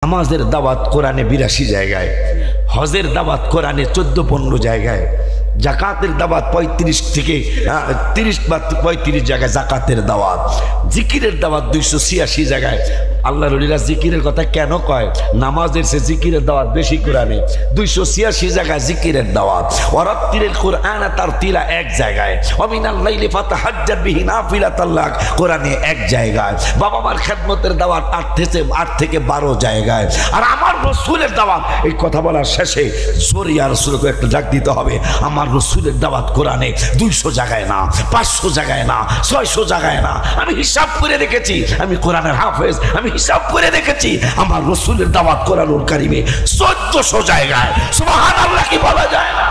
নামাজের দাওয়াত কোরআনে 82 জায়গায়, হজের দাওয়াত কোরআনে 14-15 জায়গায়, জাকাতের দাওয়াত 35 থেকে 30 বা 35 জায়গায় জাকাতের দাওয়াত, জিকিরের দাওয়াত 286 জায়গায়। আল্লাহর ওলিরা জিকিরের কথা কেন কয়? নামাজের সে জিকিরের দাওয়াত বেশি কোরআনে, 286 জায়গায় জিকিরের দাওয়াত। ওয়ারাত্তিলিল কুরআনা তারতিলা 1 জায়গায়, ওয়া মিনাল লাইলি ফাতাহাজ্জাদ বিহি নাফিলাতাল লাক কোরআনে 1 জায়গায়। বাবা মার খেদমতের দাওয়াত 8 থেকে 12 জায়গায়। আর আমার রাসূলের দাওয়াত, এই কথা বলার শেষে সরিয়া রাসূলকে একটা ডাক দিতে হবে। আমার রাসূলের দাওয়াত কোরআনে 200 জায়গায় না, 500 জায়গায় না, 600 জায়গায় না। আমি হিসাব করে দেখেছি, আমি কোরআনের হাফেজ, আমি হিসাব করে দেখেছি আমার রাসূলের দাওয়াত কোরআনুল কারীমে 1400 জায়গায়। সুবহানাল্লাহ কি বলা যায় না?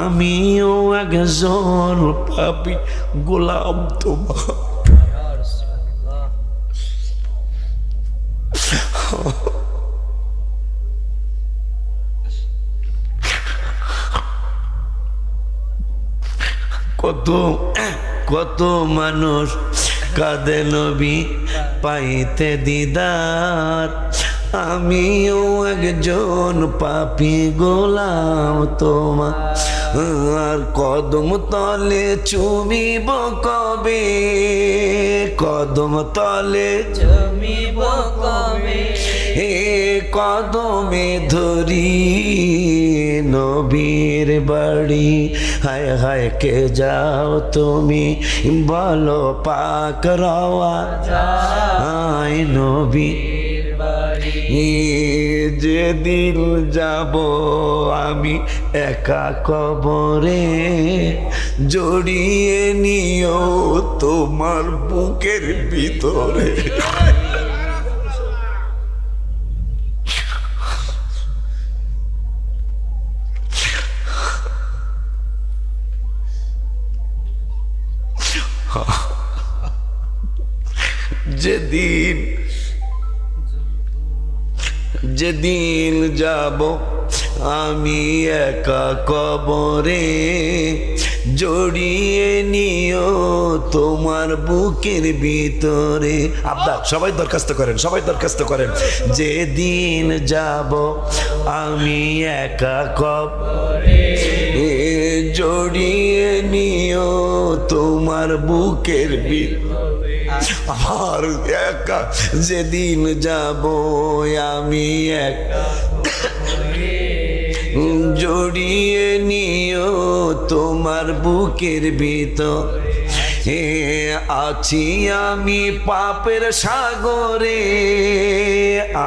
আমিও একজন পাপী গোলাম তোমার। কত মানুষ কাঁদে নবী পাইতে দিদার, আমিও একজন পাপী গোলাম তোমার। আর কদম তলে চুমিব কবে, কদম তলে চুমিব কবে, হে কদমে ধরি নবীর বাড়ি। হায় হায় কে যাও তুমি বলো পাক রওয়া যায় নবীর বাড়ি। যেদিন যাব আমি একা কবরে, জড়িয়ে নিও তোমার বুকের ভিতরে। যেদিন যাব আমি একা কবরে, জড়িয়ে নিও তোমার বুকের ভিতরে। আব্দা সবাই দরখাস্ত করেন, সবাই দরখাস্ত করেন। যেদিন যাব আমি একা কবরে, জড়িয়ে নিও তোমার বুকের ভিতরে। আমার একা যেদিন যাব আমি একা, জড়িয়ে নিও তোমার বুকের ভিতর। হে আছি আমি পাপের সাগরে,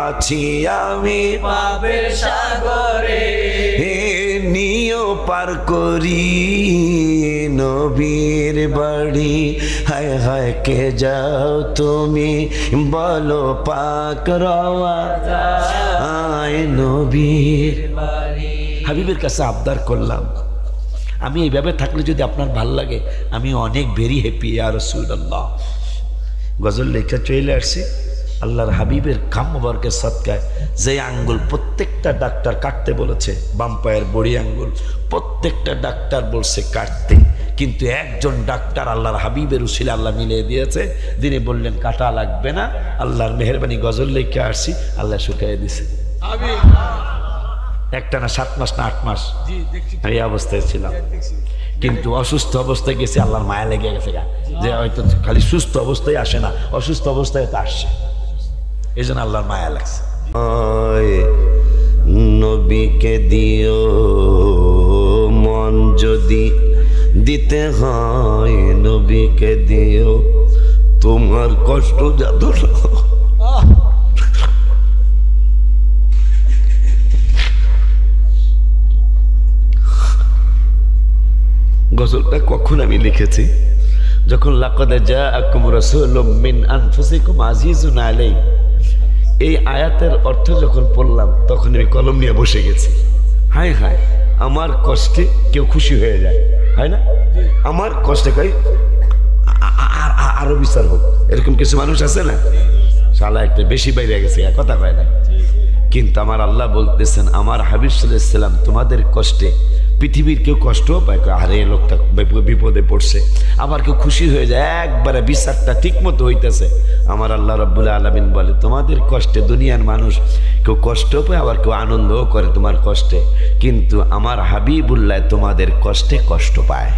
আছি আমি পাপের সাগরে, হে নিও পার করি নবীর বাড়ি। হায় হায় কে যাও তুমি বলো পাক রওয়া যায় নবীর বাড়ি। হাবিবের কাছে আবদার করলাম, আমি এইভাবে থাকলে যদি আপনার ভাল লাগে, আমি অনেক ভেরি হ্যাপি ইয়া রাসূলুল্লাহ। গজল লেখা চলে আসছি আল্লাহর হাবিবের খাম মুবারকের সদকায়। যে আঙ্গুল প্রত্যেকটা ডাক্তার কাটতে বলেছে, বাম পায়ের বড়ি আঙ্গুল, প্রত্যেকটা ডাক্তার বলছে কাটতে, কিন্তু একজন ডাক্তার আল্লাহর হাবিবের উসিলা আল্লাহ মিলিয়ে দিয়েছে। তিনি বললেন কাটা লাগবে না, আল্লাহর মেহেরবানি গজল লেখা আসছি, আল্লাহ শুকিয়ে দিছে। একটা না 7 মাস না 8 মাস এই অবস্থায় ছিলাম, কিন্তু অসুস্থ অবস্থায় গেছে, আল্লাহর মায়া লেগে গেছে যে হয়তো খালি সুস্থ অবস্থায় আসে না, অসুস্থ অবস্থায় তো আসছে, এই জন্য আল্লাহর মায়া লাগছে। নবীকে দিও মন যদি দিতে হয়, নবীকে দিও তোমার কষ্ট যাত না। গজলটা কখন আমি লিখেছি? যখন লাকাদ জাআকুম রাসূলুম মিন আনফুসিকুম আজিজুন আলাইহি, এই আয়াতের অর্থ যখন পড়লাম তখন আমি কলম নিয়ে বসে গেছি। হায় হায়, আমার কষ্টে কেউ খুশি হয়ে যায়, হয় না? আমার কষ্টে কই আরো বিচার হোক, এরকম কিছু মানুষ আছে না? শালা একটা বেশি বাইরে গেছে, কথা কয় না। কিন্তু আমার আল্লাহ বলতেছেন, আমার হাবিব সাল্লাল্লাহু আলাইহি ওয়াসাল্লাম তোমাদের কষ্টে পৃথিবীর কেউ কষ্টও পায়, আরে এই লোকটা বিপদে পড়ছে, আবার কেউ খুশি হয়ে যায়, একবারে বিচারটা ঠিক মতো হইতেছে। আমার আল্লাহ রাব্বুল আলামিন বলে তোমাদের কষ্টে দুনিয়ার মানুষ কেউ কষ্টও পায়, আবার কেউ আনন্দও করে তোমার কষ্টে, কিন্তু আমার হাবিবুল্লাহ তোমাদের কষ্টে কষ্ট পায়।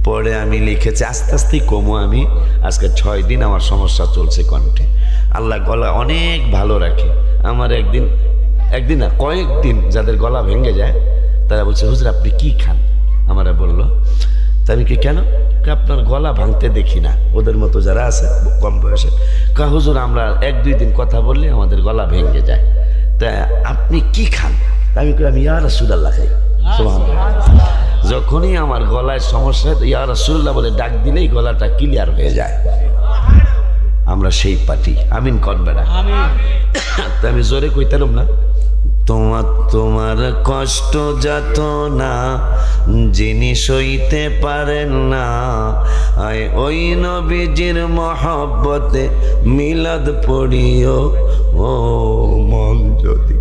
পরে আমি লিখেছি, আস্তে আস্তেই কমো, আমি আজকে 6 দিন আমার সমস্যা চলছে কণ্ঠে। আল্লাহ গলা অনেক ভালো রাখে। আমার একদিন না কয়েকদিন যাদের গলা ভেঙে যায় তারা বলছে, হুজুর আপনি কি খান? আমারা বললো, তা আমি কি কেন? আপনার গলা ভাঙতে দেখি না, ওদের মতো যারা আছে কম বয়সে। হুজুর আমরা 1-2 দিন কথা বললে আমাদের গলা ভেঙে যায়, তা আপনি কি খান? আমি ইয়া রাসূলুল্লাহ খাই। সুবহানাল্লাহ। যখনই আমার গলায় সমস্যা হয় ইয়া রাসূলুল্লাহ বলে ডাক দিলেই গলাটা ক্লিয়ার হয়ে যায়। আমরা সেই পার্টি। আমিন করবেন? তা আমি জোরে কইতাম না, তোমার কষ্ট যাত না যিনি সইতে পারেন না, আয় ওই নবীজির মহব্বতে মিলাদ পড়িও, ও মন যদি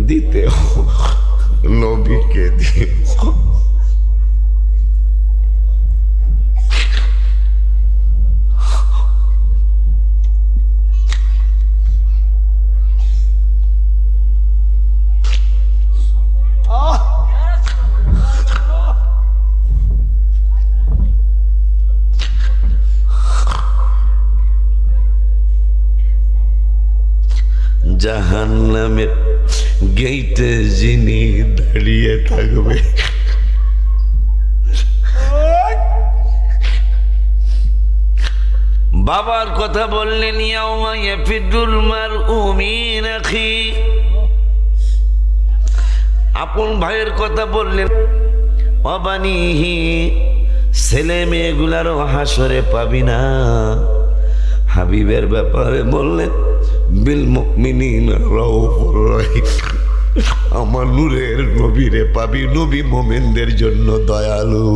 দিতে নবীকে দিও। জাহান্নামের গেইটে যিনি দাঁড়িয়ে থাকবে, বাবার কথা বললেন, ইয়াউমা ইয়াফিরুল মারউ মিন আখি, আপন ভাইয়ের কথা বললেন, অবানিহি, ছেলে মেয়েগুলারও হাসরে পাবি না। হাবিবের ব্যাপারে বললেন, বিল মুমিনিনা রাউফুর রহিম, আমার নূরের নবীরে পাবি, নবী মুমিনদের জন্য দয়ালু।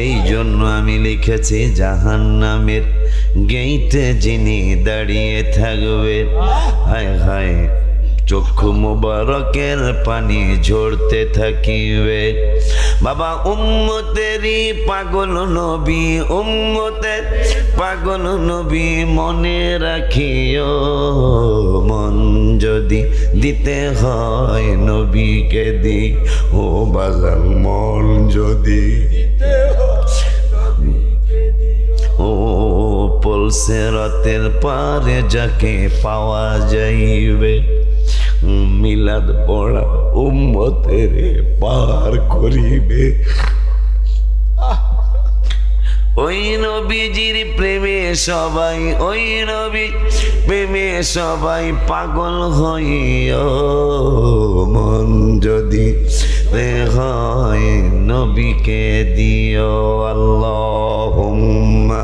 এই জন্য আমি লিখেছি, জাহান্নামের গেইটে যিনি দাঁড়িয়ে থাকবে, হায় হায় চক্ষু মুবারকের পানি ঝরতে থাকিবে। বাবা উম্মতেরই পাগল নবী, উম্মতের পাগল নবী মনে রাখিও, মন যদি দিতে হয় নবীকে দি, ও বাজার মন যদি ও পলসে রাতের পারে যাকে পাওয়া যাইবে, মিলাদ পড়া উম্মতের পার করিবে। ওই নবীজির প্রেমে সবাই, ওই নবী প্রেমে সবাই পাগল হইও, মন যদি হয় নবীকে দিও। আল্লাহুম্মা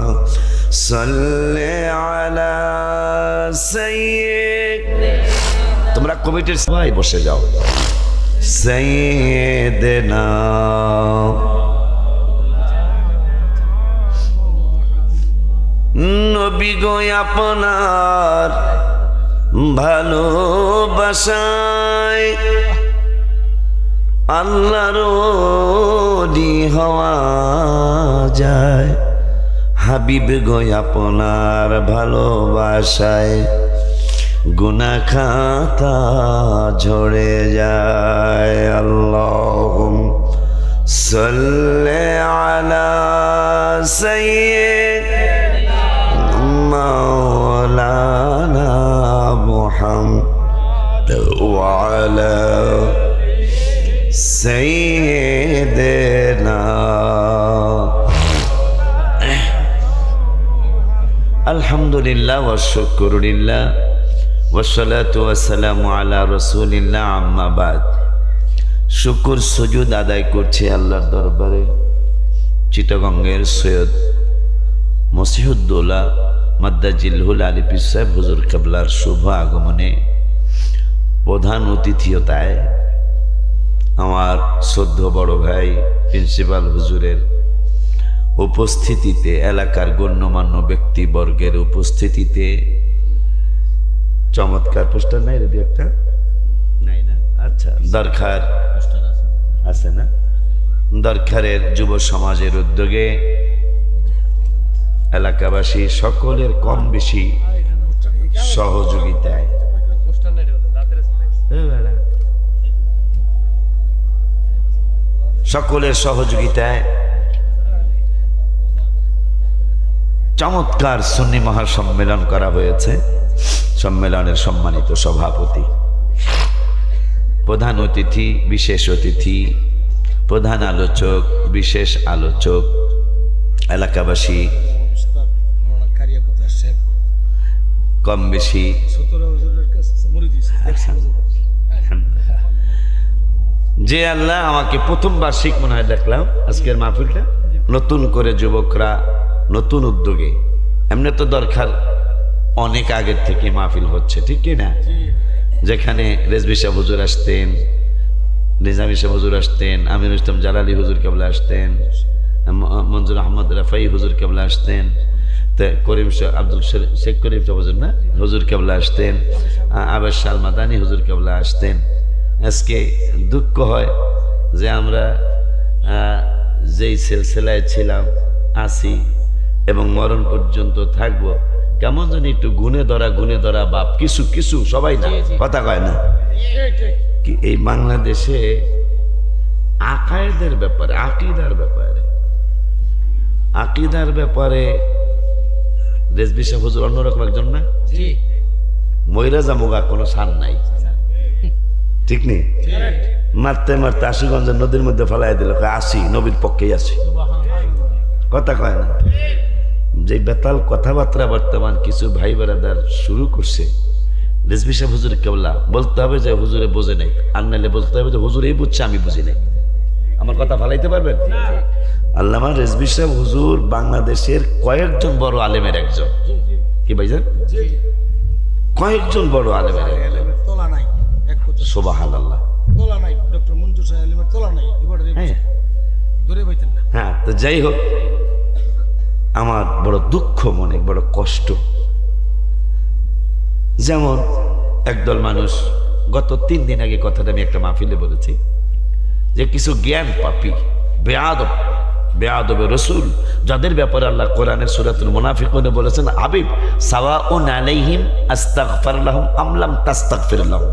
সাল্লি আলা সাইয়্যিদিনা, তোমরা কমিটির সবাই বসে যাও, সাইয়্যিদিনা নবী গো আপনার ভালোবাসায় আল্লাহর ওলি হওয়া যায়, হাবিব গো আপনার ভালোবাসায় গুনাহ খাতা ঝরে যায়। আল্লাহুম্মা সাল্লি আলা সাইয়্যিদিনা মাওলানা মুহাম্মদ ওয়া আলা সাইয়্যিদিনা। আলহামদুলিল্লাহ ওয়া শুকরুলিল্লাহ ওয়াসসালাতু ওয়াসসালামু আলা রাসূলিল্লাহ, আম্মা বাদ। শুকর সুজুদ আদায় করছে আল্লাহর দরবারে চিটাগঙ্গের সৈয়দ মসিহুদ্দৌলা মাদ্দাজিলহুল আলী পীর সাহেব হুজুর কেবলার শুভ আগমনে প্রধান অতিথিয়তায় আমার শ্রদ্ধ বড় ভাই প্রিন্সিপাল হুজুরের উপস্থিতিতে, এলাকার গণ্যমান্য ব্যক্তিবর্গের উপস্থিতিতে, চমৎকার পোস্টার নাই রে একটা নাই না, আচ্ছা দরকার আছে না, দরকারের যুব সমাজের উদ্যোগে এলাকাবাসী সকলের কম বেশি সহযোগিতায় চমৎকার সুন্নি মহাসম্মেলন করা হয়েছে। সম্মেলনের সম্মানিত সভাপতি, প্রধান অতিথি, বিশেষ অতিথি, প্রধান আলোচক, বিশেষ আলোচক, এলাকাবাসী কম বেশি যে আল্লাহ আমাকে প্রথম বার্ষিক মনে হয় দেখলাম আজকের মাহফিলটা, নতুন করে যুবকরা নতুন উদ্যোগে, এমনি তো দরকার অনেক আগের থেকে মাহফিল হচ্ছে, ঠিক কি না? যেখানে রেজভি সাহেব হুজুর আসতেন, নিজামী সাহেব হুজুর আসতেন, আমিনুল ইসলাম জালালি হুজুর কেবলা আসতেন, মঞ্জুর আহমদ রাফাই হুজুর কেবলা আসতেন, করিম আব্দুল শেখ করিম সাহেব হুজুর না হুজুর কেবলা আসতেন, আবাস শাল মাদানী হুজুর কেবলা আসতেন। আজকে দুঃখ হয় যে আমরা যেই সিলসিলায় ছিলাম, আছি এবং মরণ পর্যন্ত থাকবো, কেমন জানি একটু গুনে ধরা বাপ কিছু কিছু সবাই না কথা কয় না কি এই বাংলাদেশে আকায়েদের ব্যাপারে, আকিদার ব্যাপারে রেজভি সাহেব হুজুর অন্যরকম একজন না, ময়রা জামুগা কোনো সান নাই, ঠিক নেই? মারতে মারতে আশুগঞ্জের নদীর মধ্যে ফেলাই দিল, আসি নবীর পক্ষেই আসি, কথা কয় না। যে বেতাল কথাবার্তা বর্তমান কিছু ভাই বেড়াদার শুরু করছে, রেজভি সাহেব হুজুর কেবলা বলতে হবে যে হুজুরে বোঝে নাই, আর নাইলে বলতে হবে যে হুজুর এই বুঝছে আমি বুঝি নাই। আমার কথা ফালাইতে পারবেন? আল্লামা রেজভি সাহেব হুজুর বাংলাদেশের কয়েকজন বড় আলেমের একজন, কি ভাইজান? কয়েকজন বড় আলেমের একজন, সুবহানাল্লাহ। হ্যাঁ, তো যাই হোক, আমার বড় দুঃখ, মনে বড় কষ্ট। যেমন একদল মানুষ, গত 3 দিন আগে কথাটা আমি একটা মাহফিলে বলেছি, যে কিছু জ্ঞান পাপী বেয়াদবে রসুল, যাদের ব্যাপারে আল্লাহ কোরআনের সূরাতুল মুনাফিকুনে বলেছেন, হাবিব সাওয়াউন আলাইহিম আস্তাগফির লাহুম আম লাম তাস্তাগফির লাহুম,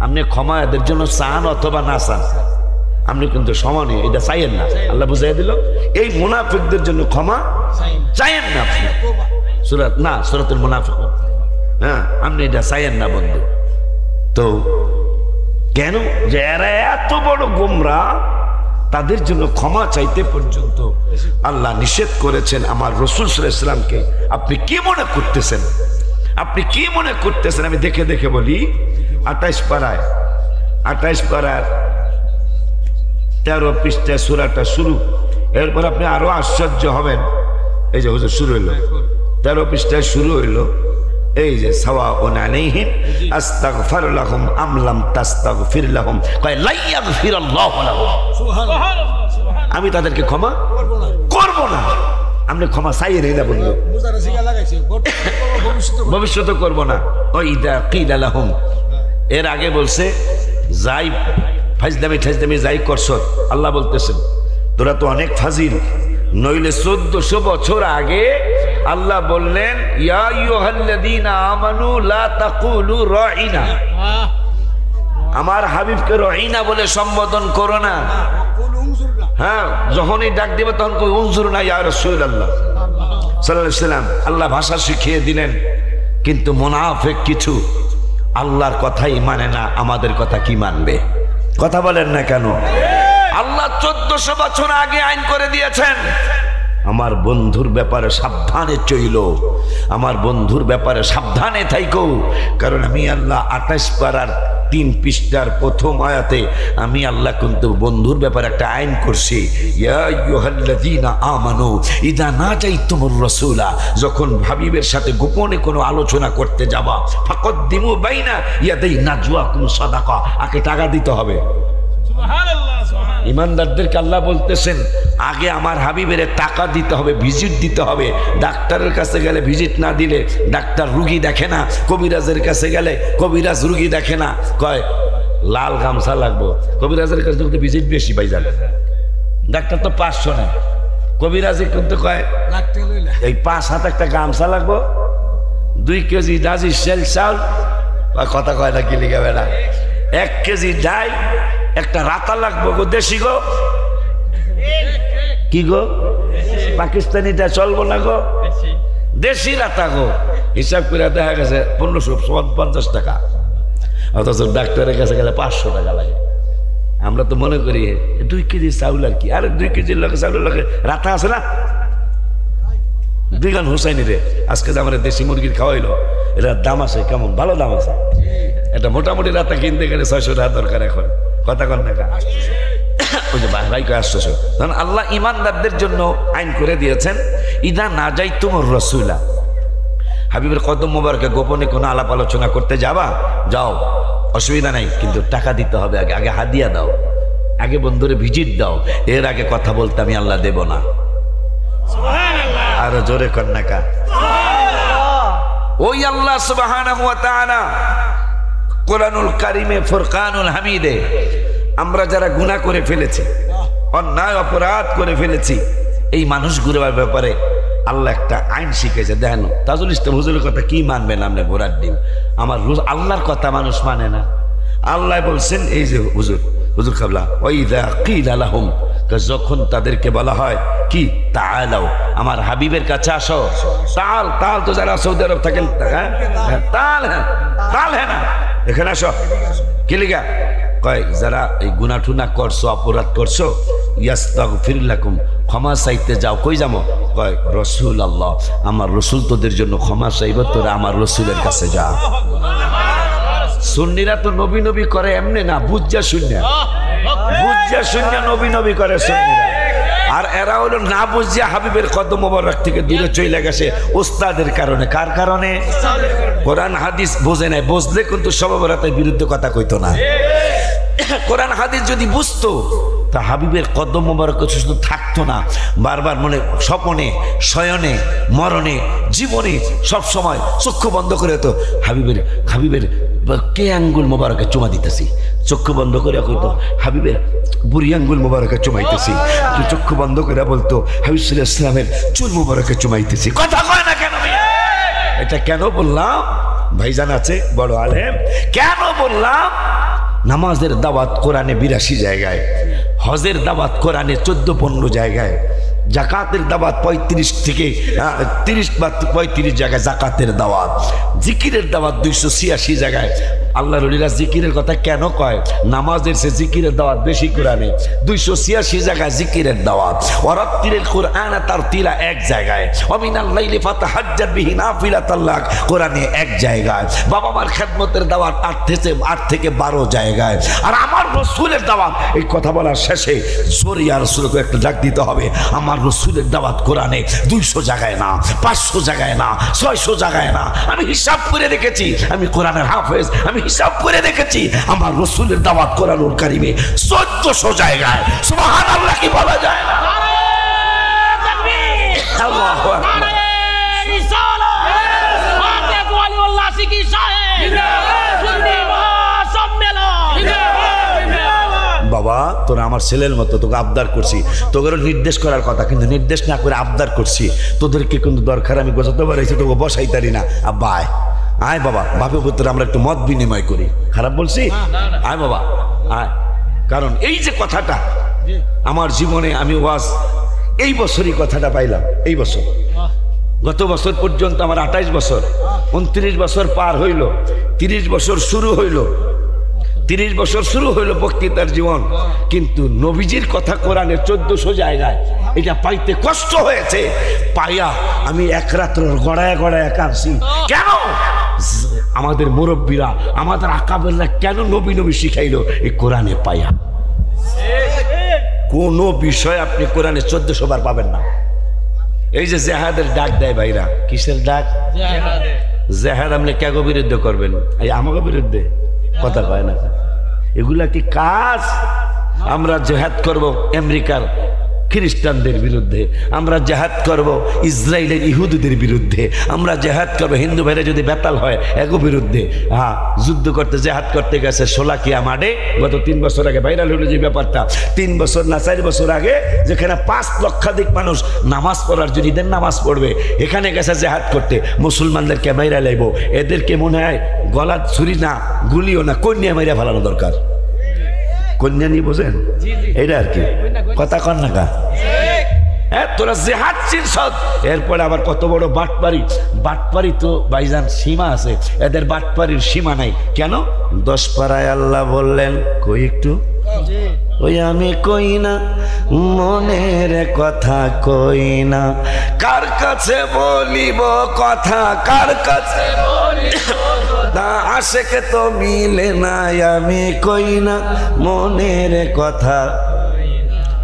আপনি ক্ষমা এদের জন্য চান অথবা না চান, আপনি কিন্তু সমানে এটা চাইেন না। আল্লাহ বুঝাই দিল, এই মুনাফিকদের জন্য ক্ষমা চাইেন না আপনি, সূরাতুল মুনাফিকুন, হ্যাঁ, আপনি এটা চাইেন না বন্ধু। তো কেন যে এরা এত বড় গোমরা, তাদের জন্য ক্ষমা চাইতে পর্যন্ত আল্লাহ নিষেধ করেছেন। আমার রাসূল সাল্লাল্লাহু আলাইহি ওয়াসাল্লামকে আপনি কি মনে করতেছেন? আমি দেখে দেখে বলি, 28 পারার 13 পৃষ্ঠায় সূরাটা শুরু, এরপর আপনি আরো আশ্চর্য হবেন। এই যে হুজুর শুরু হইল, 13 পৃষ্ঠায় শুরু হইল, এই যে সাওয়াউন আলাইহিম আস্তাগফির লাহুম আম লাম তাস্তাগফির লাহুম, কয় লা ইয়াগফিরাল্লাহু লাহুম, সুবহানাল্লাহ, আমি তাদেরকে ক্ষমা করব না। আপনি ক্ষমা চাইয়ে নেই না বন্ধু, ভবিষ্যতে করব না। ও ইদা কিলা লাহুম, এর আগে বলছে যাই ফাজদামি যাই করছ, আল্লাহ বলতেছেন তোরা তো অনেক ফাজিল, নইলে 1400 বছর আগে আল্লাহ বললেন, ইয়া আইয়ুহাল্লাযীনা আমানু লা তাকুলু রাইনা, আমার হাবিবকে রাইনা বলে সম্বোধন করো না। হ্যাঁ, যখনই ডাক দিবে তখন কই উনজুরনা ইয়া রাসূলুল্লাহ সাল্লাল্লাহু আলাইহি ওয়াসাল্লাম, আল্লাহ ভাষা শিখিয়ে দিলেন। কিন্তু মুনাফিক কিছু আল্লাহর কথাই মানে না, আমাদের কথা কি মানবে? কথা বলেন না কেন? আল্লাহ 1400 বছর আগে আইন করে দিয়েছেন, আমার বন্ধুর ব্যাপারে সাবধানে চইল, আমার বন্ধুর ব্যাপারে সাবধানে থাইকো, কারণ আমি আল্লাহ 28 পারার 3 পৃষ্ঠার প্রথম আয়াতে আমি আল্লাহ কিন্তু বন্ধুর ব্যাপারে একটা আইন করছি, ইয়া আইয়ুহাল্লাযীনা আমানু ইযা নাজাইতুমুর রাসূলা, যখন হাবিবের সাথে গোপনে কোনো আলোচনা করতে যাবা, ফাকদ্দিমু বাইনা ইয়াদাই নাজওয়াকুম সাদাকা, আগে টাকা দিতে হবে। ইমানদারদেরকে আল্লাহ বলতেছেন আগে আমার হাবিবের টাকা দিতে হবে, ভিজিট দিতে হবে। ডাক্তারের কাছে গেলে ভিজিট না দিলে ডাক্তার রুগী দেখে না, কবিরাজের কাছে গেলে কবিরাজ রুগী দেখে না, কয় লাল গামছা লাগবো। কবিরাজের কাছে কিন্তু ভিজিট বেশি পাই যাবে, ডাক্তার তো 500 নেয়, কবিরাজে কিন্তু কয় এই 5 হাত একটা গামছা লাগবো, 2 কেজি দাজি সেল চাউল, কথা কয় না কি লিখাবে না, 1 কেজি ডাই, একটা রাতা লাগবো গো দেশি গো, কি গো পাকিস্তানিটা চলবো না গো, দেশি রাতা গো। হিসাব করে দেখা গেছে 1550 টাকা, অথচ ডাক্তারের কাছে গেলে 500 টাকা লাগে। আমরা তো মনে করি 2 কেজি চাউল আর কি, আরে 2 কেজির লোকে চাউলের লোকে রাতা আছে না। বিগান হুসাইনি রে আজকে যে আমার দেশি মুরগির খাওয়াইলো, এটার দাম আছে কেমন, ভালো দাম আছে। এটা মোটামুটি রাতা কিনতে গেলে 600 টাকা দরকার এখন, কথা কন টাকা। ওই যে ভাই কে আসতেছ, কারণ আল্লাহ ইমানদারদের জন্য আইন করে দিয়েছেন, ইদা নাজাইতুমুর রাসূলা, হাবিবের কদম মোবারকে গোপনে কোনো আলাপ আলোচনা করতে যাবা, যাও, অসুবিধা নাই, কিন্তু টাকা দিতে হবে। আগে আগে হাদিয়া দাও, আগে বন্ধুরে ভিজিট দাও, এর আগে কথা বলতে আমি আল্লাহ দেব না। আরো জোরে কন্যাকা। ওই আল্লাহ সুবহানাহু ওয়া তাআলা কোরআনুল কারিমে ফুরকানুল হামিদে আমরা যারা গুনাহ করে ফেলেছি, অন্যায় অপরাধ করে ফেলেছি, এই মানুষগুলোর ব্যাপারে আল্লাহ একটা আইন শিখেছে। দেখেন তাজুল ইসলাম হুজুরের কথা কি মানবেন আপনি, ঘোড়ার ডিম। আমার আল্লাহর কথা মানুষ মানে না। আল্লাহ বলছেন এই যে হুজুর কাবলা, ওয়াইযা কিলা লাহুম, যখন তাদেরকে বলা হয় কি তাআলাও, আমার হাবিবের কাছে আসো। তাল তো যারা সৌদি আরব থাকেন, তাল হ্যাঁ না, এখানে আসো। কি লিগা কয়, যারা এই গুনাহ টুনা করছো, অপরাধ করছো, ইয়াস্তাগফির লাকুম, ক্ষমা চাইতে যাও। কই যাবো? কয় রসুল আল্লাহ, আমার রসুল তোদের জন্য ক্ষমা চাইব, তোরা আমার রসুলের কাছে যা। সুন্নিরা তো নবী নবী করে এমনি না, বুঝা শূন্য নবী নবী করে সুন্নিরা। আর এরা হলো না বুঝিয়া হাবিবের কদম মোবারক থেকে দূরে চলে গেছে ওস্তাদের কারণে। কার কারণে? কোরআন হাদিস বোঝে নাই, বুঝলে কিন্তু সবে বরাতের বিরুদ্ধে কথা কইতো না। কোরআন হাদিস যদি বুঝতো তা হাবিবের কদম মোবারক শুধু থাকতো না, বারবার মনে, স্বপনে, শয়নে, মরণে, জীবনে সব সময় চক্ষু বন্ধ করে তো হাবিবের কে আঙ্গুল মোবারকে চুমা দিতেছি, চক্ষু বন্ধ করে কইতো হাবিবের বুড়ি আঙ্গুল মোবারকে চুমাইতেছি, চক্ষু বন্ধ করে বলতো হাবিব সাল্লাল্লাহু আলাইহি ওয়াসাল্লামের চুল মোবারকে চুমাইতেছি। কথা কয় না কেন? এটা কেন বললাম? ভাইজান আছে বড় আলেম, কেন বললাম? নামাজের দাওয়াত কোরআনে 82 জায়গায়, হজের দাওয়াত কোরআনে 14-15 জায়গায়, জাকাতের দাওয়াত 35 থেকে 30 বা 35 জায়গায় জাকাতের দাওয়াত, জিকিরের দাওয়াত 286 জায়গায়। আল্লাহর ওলিরা জিকিরের কথা কেন কয়? নামাজের সে জিকিরের দাওয়াত বেশি কোরআনে, 286 জায়গায় জিকিরের দাওয়াত। ওয়ারাত্তিলিল কুরআন তারতিলা 1 জায়গায়, ওয়ামিনাল লাইলি ফাতাহাজ্জাদ বিহি নাফিলাতাল লাক কোরআনে 1 জায়গায়। বাবা মার খেদমতের দাওয়াত 8 থেকে 12 জায়গায়। আর আমার রাসূলের দাওয়াত, এই কথা বলার শেষে জোরে ইয়া রাসূলকে একটা ডাক দিতে হবে। আমার রাসূলের দাওয়াত কোরআনে 200 জায়গায় না, 500 জায়গায় না, 600 জায়গায় না। আমি হিসাব করে দেখেছি, আমি কোরআনের হাফেজ, আমি হিসাব করে দেখেছি আমার রাসূলের দাওয়াত কোরআনুল কারীমে 1400 জায়গায়। সুবহানাল্লাহ কি বলা যায় না? আল্লাহু আকবার। বাবা তোরা আমার ছেলের মতো, তোকে আবদার করছি, তোকে নির্দেশ করার কথা, কিন্তু নির্দেশ না করে আবদার করছি। তোদেরকে কিন্তু দরকার আমি গোছাতে পারছি, তোকে বসাই তারি না। আব্বা আয় বাবা, বাপে পুত্র আমরা একটু মত বিনিময় করি। খারাপ বলছি? আয় বাবা আয়। কারণ এই যে কথাটা আমার জীবনে আমি ওয়াজ এই বছরই কথাটা পাইলাম, এই বছর। গত বছর পর্যন্ত আমার 28 বছর, 29 বছর পার হইল, 30 বছর শুরু হইল, 30 বছর শুরু হইল বক্তৃতার জীবন। কিন্তু নবীজির কথা কোরআনে 1400 জায়গায়, এটা পাইতে কষ্ট হয়েছে। পাইয়া আমি এক রাত্র গড়ায় কাঁদছি। কেন? আমাদের মুরব্বীরা, আমাদের আকাবেররা কেন নবী নবী শিখাইলো? এই কোরআনে পাইয়া। কোনো বিষয় আপনি কোরআনে 1400 বার পাবেন না। এই যে জেহাদের ডাক দেয় ভাইরা, কিসের ডাক? জেহাদ। আপনি কাগো বিরুদ্ধে করবেন? এই আমাকে বিরুদ্ধে কথা কয় না। এগুলা কি কাজ? আমরা জেহাদ করব আমেরিকার খ্রিস্টানদের বিরুদ্ধে, আমরা জেহাদ করব ইসরায়েলের ইহুদিদের বিরুদ্ধে, আমরা জেহাদ করব হিন্দু ভাইরা যদি বেতাল হয় এগো বিরুদ্ধে। হ্যাঁ, যুদ্ধ করতে জেহাদ করতে গেছে শোলাকিয়া মাঠে গত 3 বছর আগে ভাইরাল হলো যে ব্যাপারটা। 3 বছর না 4 বছর আগে, যেখানে 5 লক্ষাধিক মানুষ নামাজ পড়ার জন্য ঈদের নামাজ পড়বে, এখানে গেছে জেহাদ করতে। মুসলমানদেরকে মাইরা লাইব, এদেরকে মনে হয় গলা ছুরি না গুলিও না কন্যা মাইরা ফেলানো দরকার। কন্যা নিয়ে বোঝেন এটা আর কি কথা কন না কা? হ্যাঁ, তোরা জেহাদ শীর্ষক। এরপরে আবার কত বড় বাটপারি। বাটপারি তো ভাইজান সীমা আছে, এদের বাটপারির সীমা নাই। কেন? 10 পারায় আল্লাহ বললেন, কই একটু ওই আমি কই না মনের কথা কই না, কার কাছে বলিব কথা, কার কাছে তা আশেকে তো মিলে না, আমি কই না মনের কথা।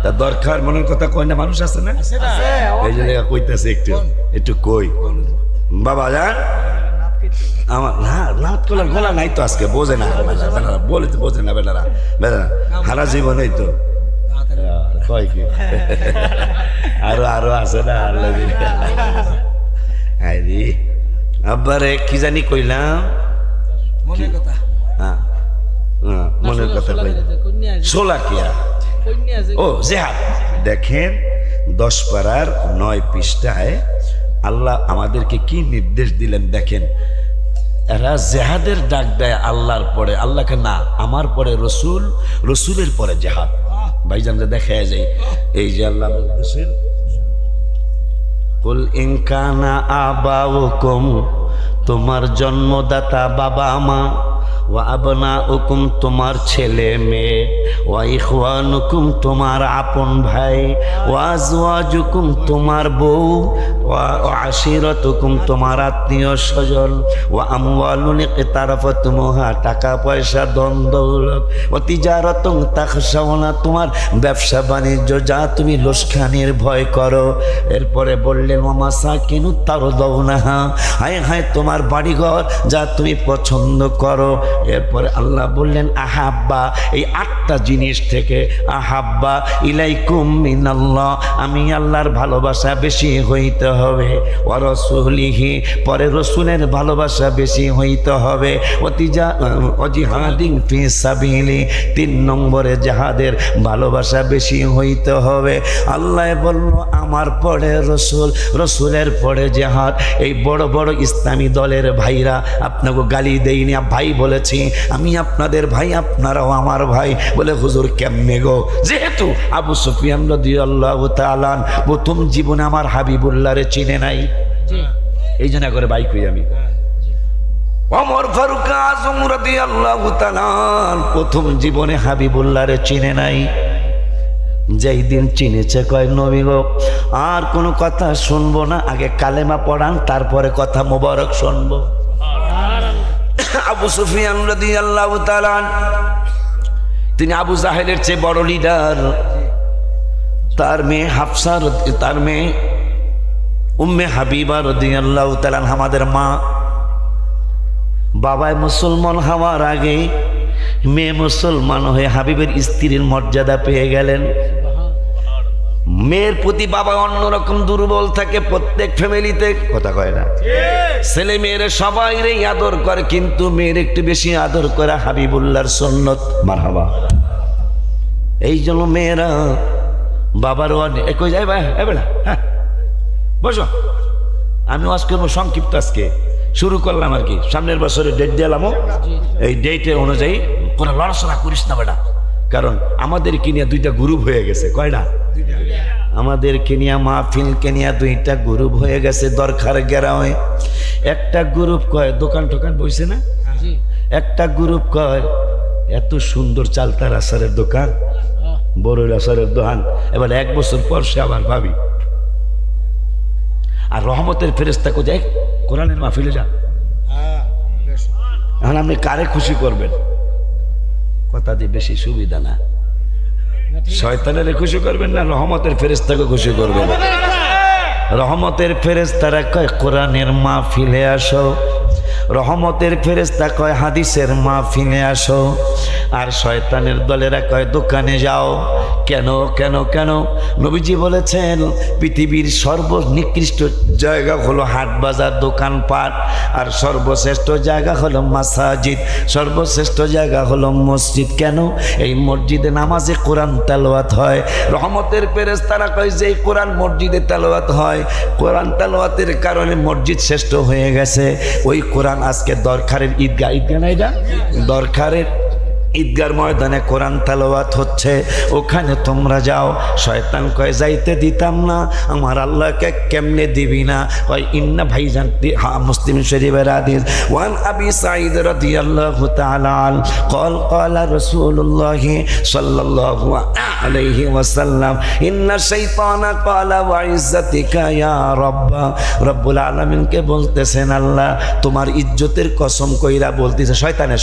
তা দরকার মনের কথা কই না মানুষ আছে না? এই যে কইতেছে একটু একটু কই বাবা যান আমার না নাত কলার গলা নাই তো আজকে, বোঝে না বলে তো বোঝে না বেটারা, বেটারা হারা জীবনেই তো কয় কি আরো আছে না। আব্বারে কি জানি কইলাম, মনের কথা। হ্যাঁ, মনের কথা কই শোলাকিয়া। ও জেহাদ। দেখেন 10 পারার 9 পৃষ্ঠায় আল্লাহ আমাদেরকে কি নির্দেশ দিলেন দেখেন। এরা জেহাদের ডাক দেয় আল্লাহর পরে, আল্লাহকে না, আমার পরে রসুল, রসুলের পরে জেহাদ। ভাইজানরা দেখা যায় এই যে আল্লাহ বলতেছেন, কুল ইন কানা আবাউকুম, তোমার জন্মদাতা বাবা মা, ওয়া আবনাউকুম তোমার ছেলে মেয়ে, ওয়া ইখওয়ানুকুম তোমার আপন ভাই, ওয়া আজওয়াজুকুম তোমার বউ, ওয়া আশিরাতুকুম তোমার আত্মীয় স্বজন, ওয়া আমওয়ালুন ইকতারাফতুমুহা টাকা পয়সা ধন দৌলত, ওয়া তিজারাতুন তাখশাউনা তোমার ব্যবসা বাণিজ্য যা তুমি লোকসানের ভয় করো। এরপরে বললেন ওয়া মাসাকিনুত তারদাউনাহা, হায় হায় তোমার বাড়িঘর যা তুমি পছন্দ করো। এরপরে আল্লাহ বললেন আহাব্বা, এই 8টা জিনিস থেকে আহাব্বা ইলাইকুম মিনাল্লাহ, আমি আল্লাহর ভালোবাসা বেশি হইতে হবে, ওয়া রাসূলিহি পরে রসুলের ভালোবাসা বেশি হইতে হবে, ওয়া জিহাদিন ফি সাবিলি 3 নম্বরে জিহাদের ভালোবাসা বেশি হইতে হবে। আল্লাহ বলল আমার পরে রসুল, রসুলের পরে জিহাদ। এই বড় বড় ইসলামী দলের ভাইরা আপনাকে গালি দেয়নি, ভাই বলেছি আমি আপনাদের ভাই, আপনারাও আমার ভাই। বলে হুজুর কেমনে গো? যেহেতু আবু সুফিয়ান রাদিয়াল্লাহু তাআলা প্রথম জীবনে আমার হাবিবুল্লাহরে চিনে নাই, এই জন্য করে ভাই কই আমি। ওমর ফারুক আজম রাদিয়াল্লাহু তাআলা প্রথম জীবনে হাবিবুল্লাহরে চিনে নাই। যেই দিন চিনেছে কয় নবী গো আর কোনো কথা শুনবো না, আগে কালেমা পড়ান তারপরে কথা মোবারক শুনবো। আবু সুফিয়ান রাদিয়াল্লাহু তাআলা তিনি আবু জাহেলের চেয়ে বড় লিডার। তার মেয়ে হাফসা, তার মেয়ে উম্মে হাবিবা রাদিয়াল্লাহু তাআলা আমাদের মা। বাবায় মুসলমান হওয়ার আগে মেয়ে মুসলমান হয়ে হাবিবের স্ত্রীর মর্যাদা পেয়ে গেলেন। মেয়ের প্রতি বাবা অন্যরকম দুর্বল থাকে প্রত্যেক ফ্যামিলিতে, কথা কয় না? ছেলে মেয়েরা সবাই রে আদর করে, কিন্তু মেয়ের একটু বেশি আদর করে হাবিবুল্লাহর সুন্নত। মারহাবা। এই জন্য মেয়েরা বাবার কই যাই ভাই এবেলা, হ্যাঁ বসো, আমি ওয়াজ করবো সংক্ষিপ্ত। আজকে শুরু করলাম আর কি, সামনের বছরে ডেট দিলামও, এই ডেটের অনুযায়ী কোনো লড়াচড়া করিস না বেটা। কারণ আমাদের কিনিয়া 2টা গ্রুপ হয়ে গেছে। কয়টা? আমাদের কিনিয়া মাহফিল কিনিয়া 2টা গ্রুপ হয়ে গেছে। দরকার গেরাওয়ে একটা গ্রুপ কয় দোকান টোকান বইছে না, একটা গ্রুপ কয় এত সুন্দর চালতার আচারের দোকান, বড়ের আচারের দোকান। এবার 1 বছর পর সে আবার ভাবি। আর রহমতের ফেরেশতা কো যায় কোরআনের মাহফিলে যা, এখন আপনি কারে খুশি করবেন? কথা দিয়ে বেশি সুবিধা না। শয়তানের খুশি করবেন না রহমতের ফেরেশতাকে খুশি করবেন? রহমতের ফেরেশতারা কয় কোরআনের মাহফিলে আসো, রহমতের ফেরেশতা কয় হাদিসের মাহফিলে আসো, আর শয়তানের দলেরা কয় দোকানে যাও। কেন কেন কেন? নবীজি বলেছেন পৃথিবীর সর্বনিকৃষ্ট জায়গা হলো হাট বাজার দোকানপাট, আর সর্বশ্রেষ্ঠ জায়গা হলো মাসাজিদ, সর্বশ্রেষ্ঠ জায়গা হলো মসজিদ। কেন? এই মসজিদে নামাজে কোরআন তেলাওয়াত হয়। রহমতের ফেরেশতারা কয় যে কোরআন মসজিদে তেলাওয়াত হয়, কোরআন তেলাওয়াতের কারণে মসজিদ শ্রেষ্ঠ হয়ে গেছে। ওই কোরআন আজকে দরকারের ঈদগাহ, ঈদগাহ না এটা দরকারের ঈদগার ময়দানে কোরআন তেলাওয়াত হচ্ছে, ওখানে তোমরা যাও। শয়তান কয় যাইতে দিতাম না। আমার আল্লাহকে কেমনে দিবি না? কয় ইন্না ভাইজান, মুসলিম শরীফের হাদিস, ওয়ান আবি সাঈদ রাদিয়াল্লাহু তাআলা আন قال قال رسول الله صلى الله عليه وسلم ان الشيطان قال وعزتك يا رب। রব্বুল আলামিনকে বলতেছেন আল্লাহ তোমার ইজ্জতের কসম কইরা বলতেছে, শয়তানে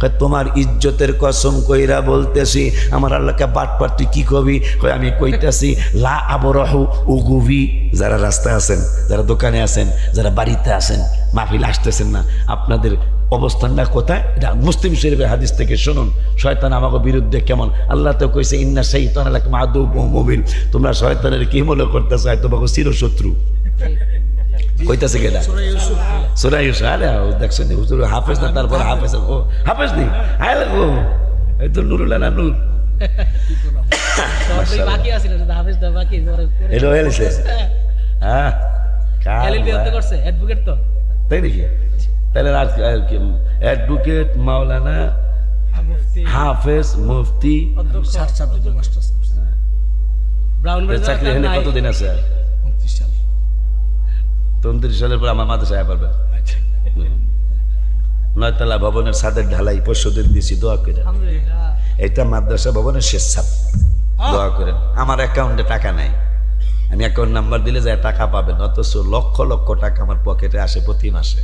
কয় তোমার ইজ্জত কসম কইরা বলতেছি। আমার আল্লাহকে বাটপার তুই কি কবি? আমি কইতাছি লা আবরাহু উগুবি। যারা রাস্তায় আছেন, যারা দোকানে আছেন, যারা বাড়িতে আছেন, মাহফিল আসতেছেন না, আপনাদের অবস্থানটা কোথায়? এটা মুসলিম শরীফের হাদিস থেকে শুনুন। শয়তান আমাকে বিরুদ্ধে কেমন? আল্লাহ তো কইছে ইন্না শাইতানা লাকুম আদুউম মুবিন। তোমরা শয়তানের কি মনে করতেছ? তোমাকে চিরশত্রু কইতাছে কেডা? সূরা ইউসুফ। আরে দেখছেন হুজুর হাফেজ না, তারপর হাফেজ। ও হাফেজ নেই, আয় লাগো এই তো নুরুল্লাহ না নূর বাকি আছে না, হাফেজ দা বাকি এটা হইছে। হ্যাঁ এলএলবি হতে করছে অ্যাডভোকেট তো, তাই দেখি। তাহলে অ্যাডভোকেট, মাওলানা, হাফেজ, মুফতি, চাকরি হলে কতদিন আছে? 29 সালের পর আমার মাদ্রাসায় পারবে। 9 তলা ভবনের ছাদের ঢালাই পরশুদিন দিয়েছি, দোয়া করেন। এটা মাদ্রাসা ভবনের শেষ ছাদ, দোয়া করেন। আমার অ্যাকাউন্টে টাকা নাই, আমি অ্যাকাউন্ট নাম্বার দিলে যায় টাকা পাবেন, অথচ লক্ষ লক্ষ টাকা আমার পকেটে আসে প্রতি মাসে,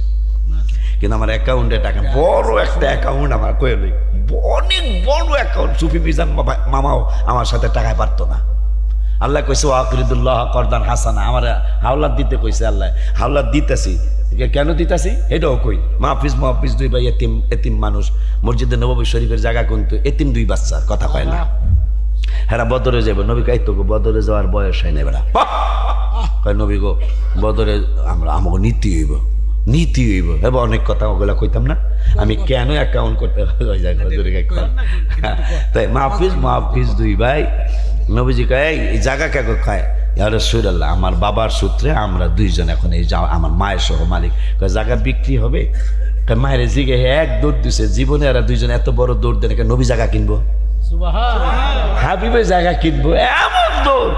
কিন্তু আমার অ্যাকাউন্টে টাকা। বড় একটা অ্যাকাউন্ট আমার কইলে, অনেক বড় অ্যাকাউন্ট। সুফি মিজান মামাও আমার সাথে টাকায় পারতো না। আল্লাহ কইছে ওয়াকরিদুল্লাহ করদান হাসানা, আমার হাওলাত দিতে কইছে আল্লাহ, হাওলাত দিতেছি। কেন দিতেছি এটাও কই। মাহফিজ দুই ভাই এতিম মানুষ, মসজিদে নববী শরীফের জায়গা কিন্তু এতিম 2 বাচ্চার কথা কয় না। হ্যাঁ বদরে যাবো, নবী কাই তো বদরে যাওয়ার বয়স হয় না বেড়া। কয় নবী গো বদরে আমরা আমাকে নীতি হইব এবার অনেক কথা ওগুলা কইতাম না। আমি কেন অ্যাকাউন্ট করতে তাই মাহফিজ 2 ভাই নবীজি কয় এই জায়গা কে খায়? ইয়া রাসূলুল্লাহ আমার বাবার সূত্রে আমরা 2 জন এখন এই আমার মায়ের সহ মালিক। কয় জায়গা বিক্রি হবে? মায়ের জিগে এক দৌড় দিছে, জীবনে এরা 2 জন এত বড় দৌড় দেন, নবী জায়গা কিনবো, হাবিবে জায়গা কিনবো, এমন দৌড়।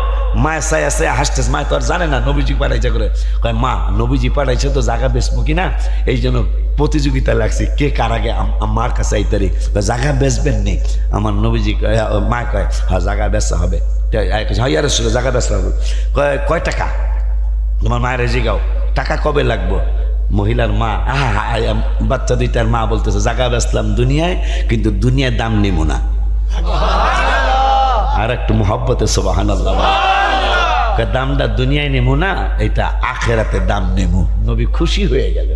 মায়ের সায়া সায়া হাসতেছে, মায় তো আর জানে না নবীজি পাঠাইছে করে। কয় মা নবীজি পাঠাইছে তো জায়গা বেচবো কিনা, এই জন্য প্রতিযোগিতা লাগছে কে কার আগে আমার কাছে আইতারি। জায়গা বেচবেন নেই? আমার নবীজি মা কয় হ্যাঁ জায়গা বেচা হবে। হ্যাঁ রাসূলুল্লাহ জায়গা বেচা হবে। কয় টাকা? তোমার মায়ের জিগাও টাকা কবে লাগবো? মহিলার মা বাচ্চা 2টার মা বলতেছে জায়গা বেচলাম দুনিয়ায়, কিন্তু দুনিয়ায় দাম নেব না। আর একটু মোহব্বতে সুবহানাল্লাহ, দামটা দুনিয়ায় নেব না, এটা আখিরাতে দাম নেব। নবী খুশি হয়ে গেল।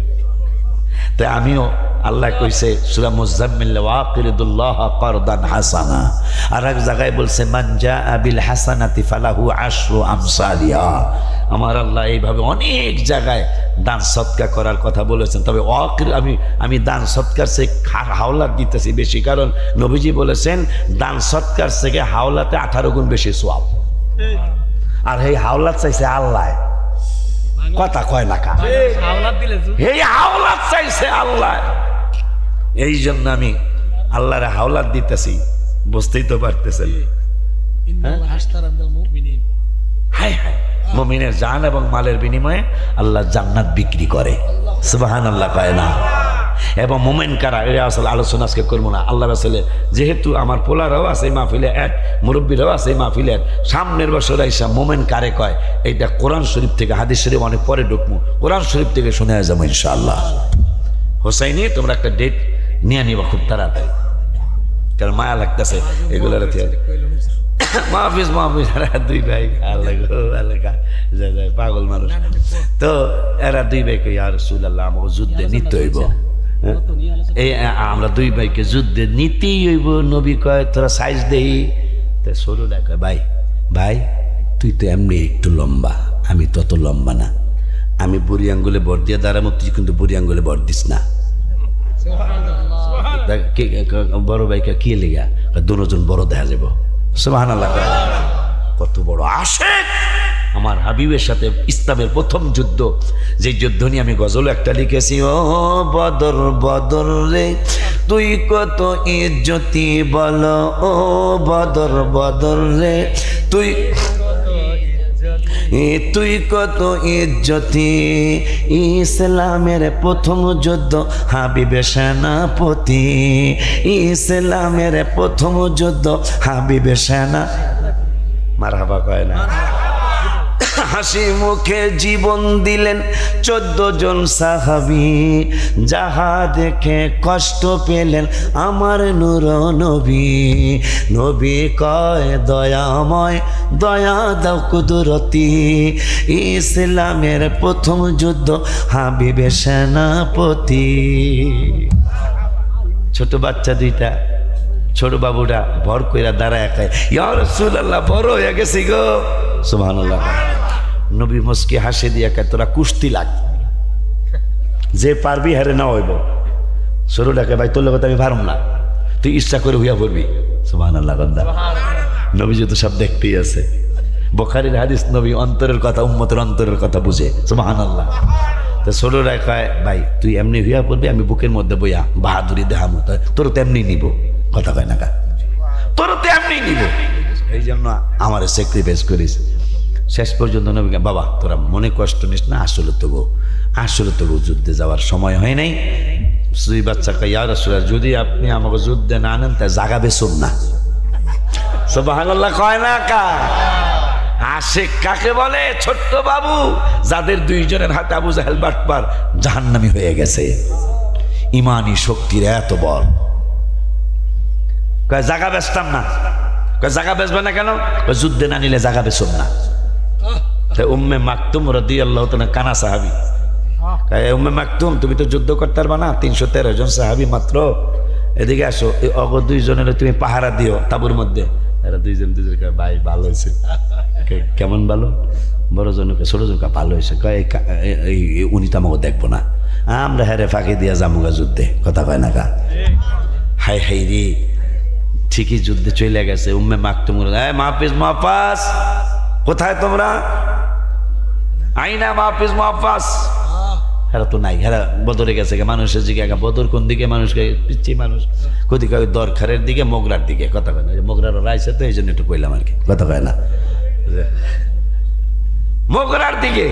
তাই আমিও আল্লাহ কইছে সূরা মুজাম্মিল ওয়াকিরিদুল্লাহ করদান হাসানা, আর এক জায়গায় বলছে মান জাআ বিল হাসানাতি ফালাহু আশরু আমসালিহা। আমার আল্লাহ এইভাবে অনেক জায়গায় দান সৎকার করার কথা বলেছেন। তবে আমি দান সৎকার সে হাওলাত দিতেছি বেশি, কারণ নবীজি বলেছেন দান সৎকার থেকে হাওলাতে 18 গুণ বেশি সওয়াব। আর এই হাওলাত চাইছে আল্লাহ, কথা কয় না কা, এই হাওলাত চাইছে আল্লাহ। এই জন্য আমি আল্লাহরে হাওলাত দিতেছি, বুঝতেই তো পারতেছেন। হায় হায়, মুমিনের জান এবং মালের বিনিময়ে আল্লাহ জান্নাত বিক্রি করে, সুবহানাল্লাহ কয় না। এবং মোমেন কারা, এটা আসলে আলোচনা আজকে করবো না। আল্লাহ আসলে যেহেতু আমার পোলারাও আছে এই মাহফিলে, এক মুরব্বীরাও আছে এই মাহফিলে, সামনের বছর আইসা মোমেন কারে কয় এইটা কোরআন শরীফ থেকে, হাদিস শরীফ অনেক পরে ঢুকবো, কোরআন শরীফ থেকে শুনে যাবো ইনশাআল্লাহ। হোসাইনি তোমরা একটা ডেট নিয়ে নিবা খুব তাড়াতাড়ি, কারণ মায়া লাগতেছে এগুলোর। মাহফিজ মাহফিজ দুই ভাই এলাকা পাগল মানুষ তো, এরা দুই ভাইকে ইয়া রাসূলুল্লাহ আমাকে যুদ্ধে নিতে হইব, এই আমরা দুই ভাইকে যুদ্ধে নিতেই হইব। নবী কয় তোরা সাইজ দেই, তা সরুলা কয় ভাই ভাই তুই তো এমনি একটু লম্বা, আমি তত লম্বা না, আমি বুড়ি আঙ্গুলে বর দিয়ে দাঁড়াবো, তুই কিন্তু বুড়ি আঙ্গুলে বর দিস না। বড় ভাইকে কি লেগা? দুজন বড় দেখা যাব। সুবহানাল্লাহ, কত বড় আশিক আমার হাবিবের সাথে। ইসলামের প্রথম যুদ্ধ, যে যুদ্ধ নিয়ে আমি গজল একটা লিখেছি, ও বদর বদর রে তুই কত ইজ্জতি বল, ও বদর বদর রে তুই তুই কত ইজ্জতি, ইসলামের প্রথম যুদ্ধ হাবিবে সেনাপতি, ইসলামের প্রথম যুদ্ধ হাবিবে সেনা। মারহাবা কয় না? হাসি মুখে জীবন দিলেন 14 জন সাহাবী, যাহা দেখে কষ্ট পেলেন আমার নূর নবী। নবী কয় দয়াময় দয়া দাও কুদরতি, ইসলামের প্রথম যুদ্ধ হাবিবে সেনাপতি। ছোট বাচ্চা দুইটা, ছোট বাবুটা ভর কইরা দাঁড়ায় একাই, ইয়া রাসূলুল্লাহ বড় হয়ে গেছি গো। সুবহানাল্লাহ। নবী মুস্কি হাসি দিয়া কে তোরা কুস্তি লাগ, যে পারবি হারে না হইব। সরুটাকে ভাই তোর কথা আমি পারব না, তুই ইচ্ছা করে হইয়া পড়বি। সুবহানাল্লাহ। নবীজি তো সব দেখতেই আছে, বুখারীর হাদিস, নবী অন্তরের কথা, উম্মতের অন্তরের কথা বুঝে। সুবহানাল্লাহ। তো সরুরা কয় ভাই তুই এমনি হইয়া পড়বি, আমি বুকের মধ্যে বইয়া বাহাদুরি দেখামো, তোর তো এমনি নিব। কথা কয় না কা, তোর তো এমনি নিব, এই জন্য আমার স্যাক্রিফাইস করিস। শেষ পর্যন্ত নবী বাবা তোরা মনে কষ্ট নিস না, আসলে তবু যুদ্ধে যাওয়ার সময় হয় নাই। দুই বাচ্চা কয় ইয়া রাসূলুল্লাহ যদি আপনি আমাকে যুদ্ধে না আনেন তা জাগা বেচুন না। সুবহানাল্লাহ কয় না কা? আশিক কাকে বলে? ছোট্ট বাবু যাদের দুইজনের হাতে আবু জাহেল বাটপার জাহান্নামী হয়ে গেছে। ইমানি শক্তির এত বল। কয় জাগা বেচতাম না। কয় জাগা বেচবে না কেন? যুদ্ধে না নিলে জাগা বেচুন না। উম্মে মাকতুম রাদিয়াল্লাহু তাআলা কানা সাহাবী, উম্মে মাকতুম তুমি তো যুদ্ধ করতে পারবা না, 313 জন সাহাবী মাত্র, এদিকে আসো, এই অগ দুইজনের তুমি পাহারা দিও তাবুর মধ্যে। এরা দুইজন ভাই ভালো হয়েছে। কেমন ভালো? বড় জনকে ছোট জনকে ভালো হয়েছে। কয় উনি তো আমাকে দেখবো না, আমরা হ্যারে ফাঁকি দিয়া জামুগা যুদ্ধে। কথা কয় না কা? হাই হাই রে, ঠিকই যুদ্ধে চলে গেছে। উম্মে মাকতুম মাহফিজ মাহফাজ কোথায় তোমরা? আইনা মাহফিজ মাহফাজ। হেরা তো নাই, হেরা বদরে গেছে। মানুষের দিকে বদর কোন দিকে? মানুষকে পিচ্ছি মানুষ কোদিকে দরখারের দিকে, মোগরার দিকে। কথা কয় না? মোগরার রাইছে তো এই জন্য একটু কইলাম আর কি। কথা কয় না? মোগরার দিকে,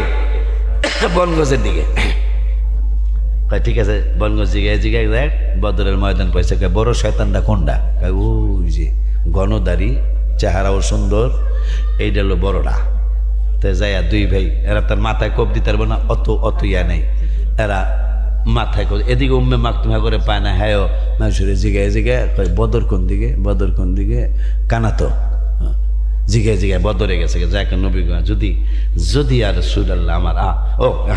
বনগজের দিকে। ঠিক আছে, বনগজ জিগায় দেখ বদরের ময়দান পাইছে। বড় শয়তানটা কোনটা? ওই যে গণদারি, চেহারাও সুন্দর, এইটা হলো বড়রা। তো যাইয়া দুই ভাই, এরা তার মাথায় কোপ দিতে পারবো না, অত ইয়া নেই। এরা মাথায় এদিকে উম্মে মাকতুম করে পায় না। হ্যাঁ মানুষের জিগায় বদর কোন দিকে? বদর কোন দিকে? কানা তো জিগায় বদরে গেছে। যাকে নবী যদি আর রাসূলুল্লাহ আমার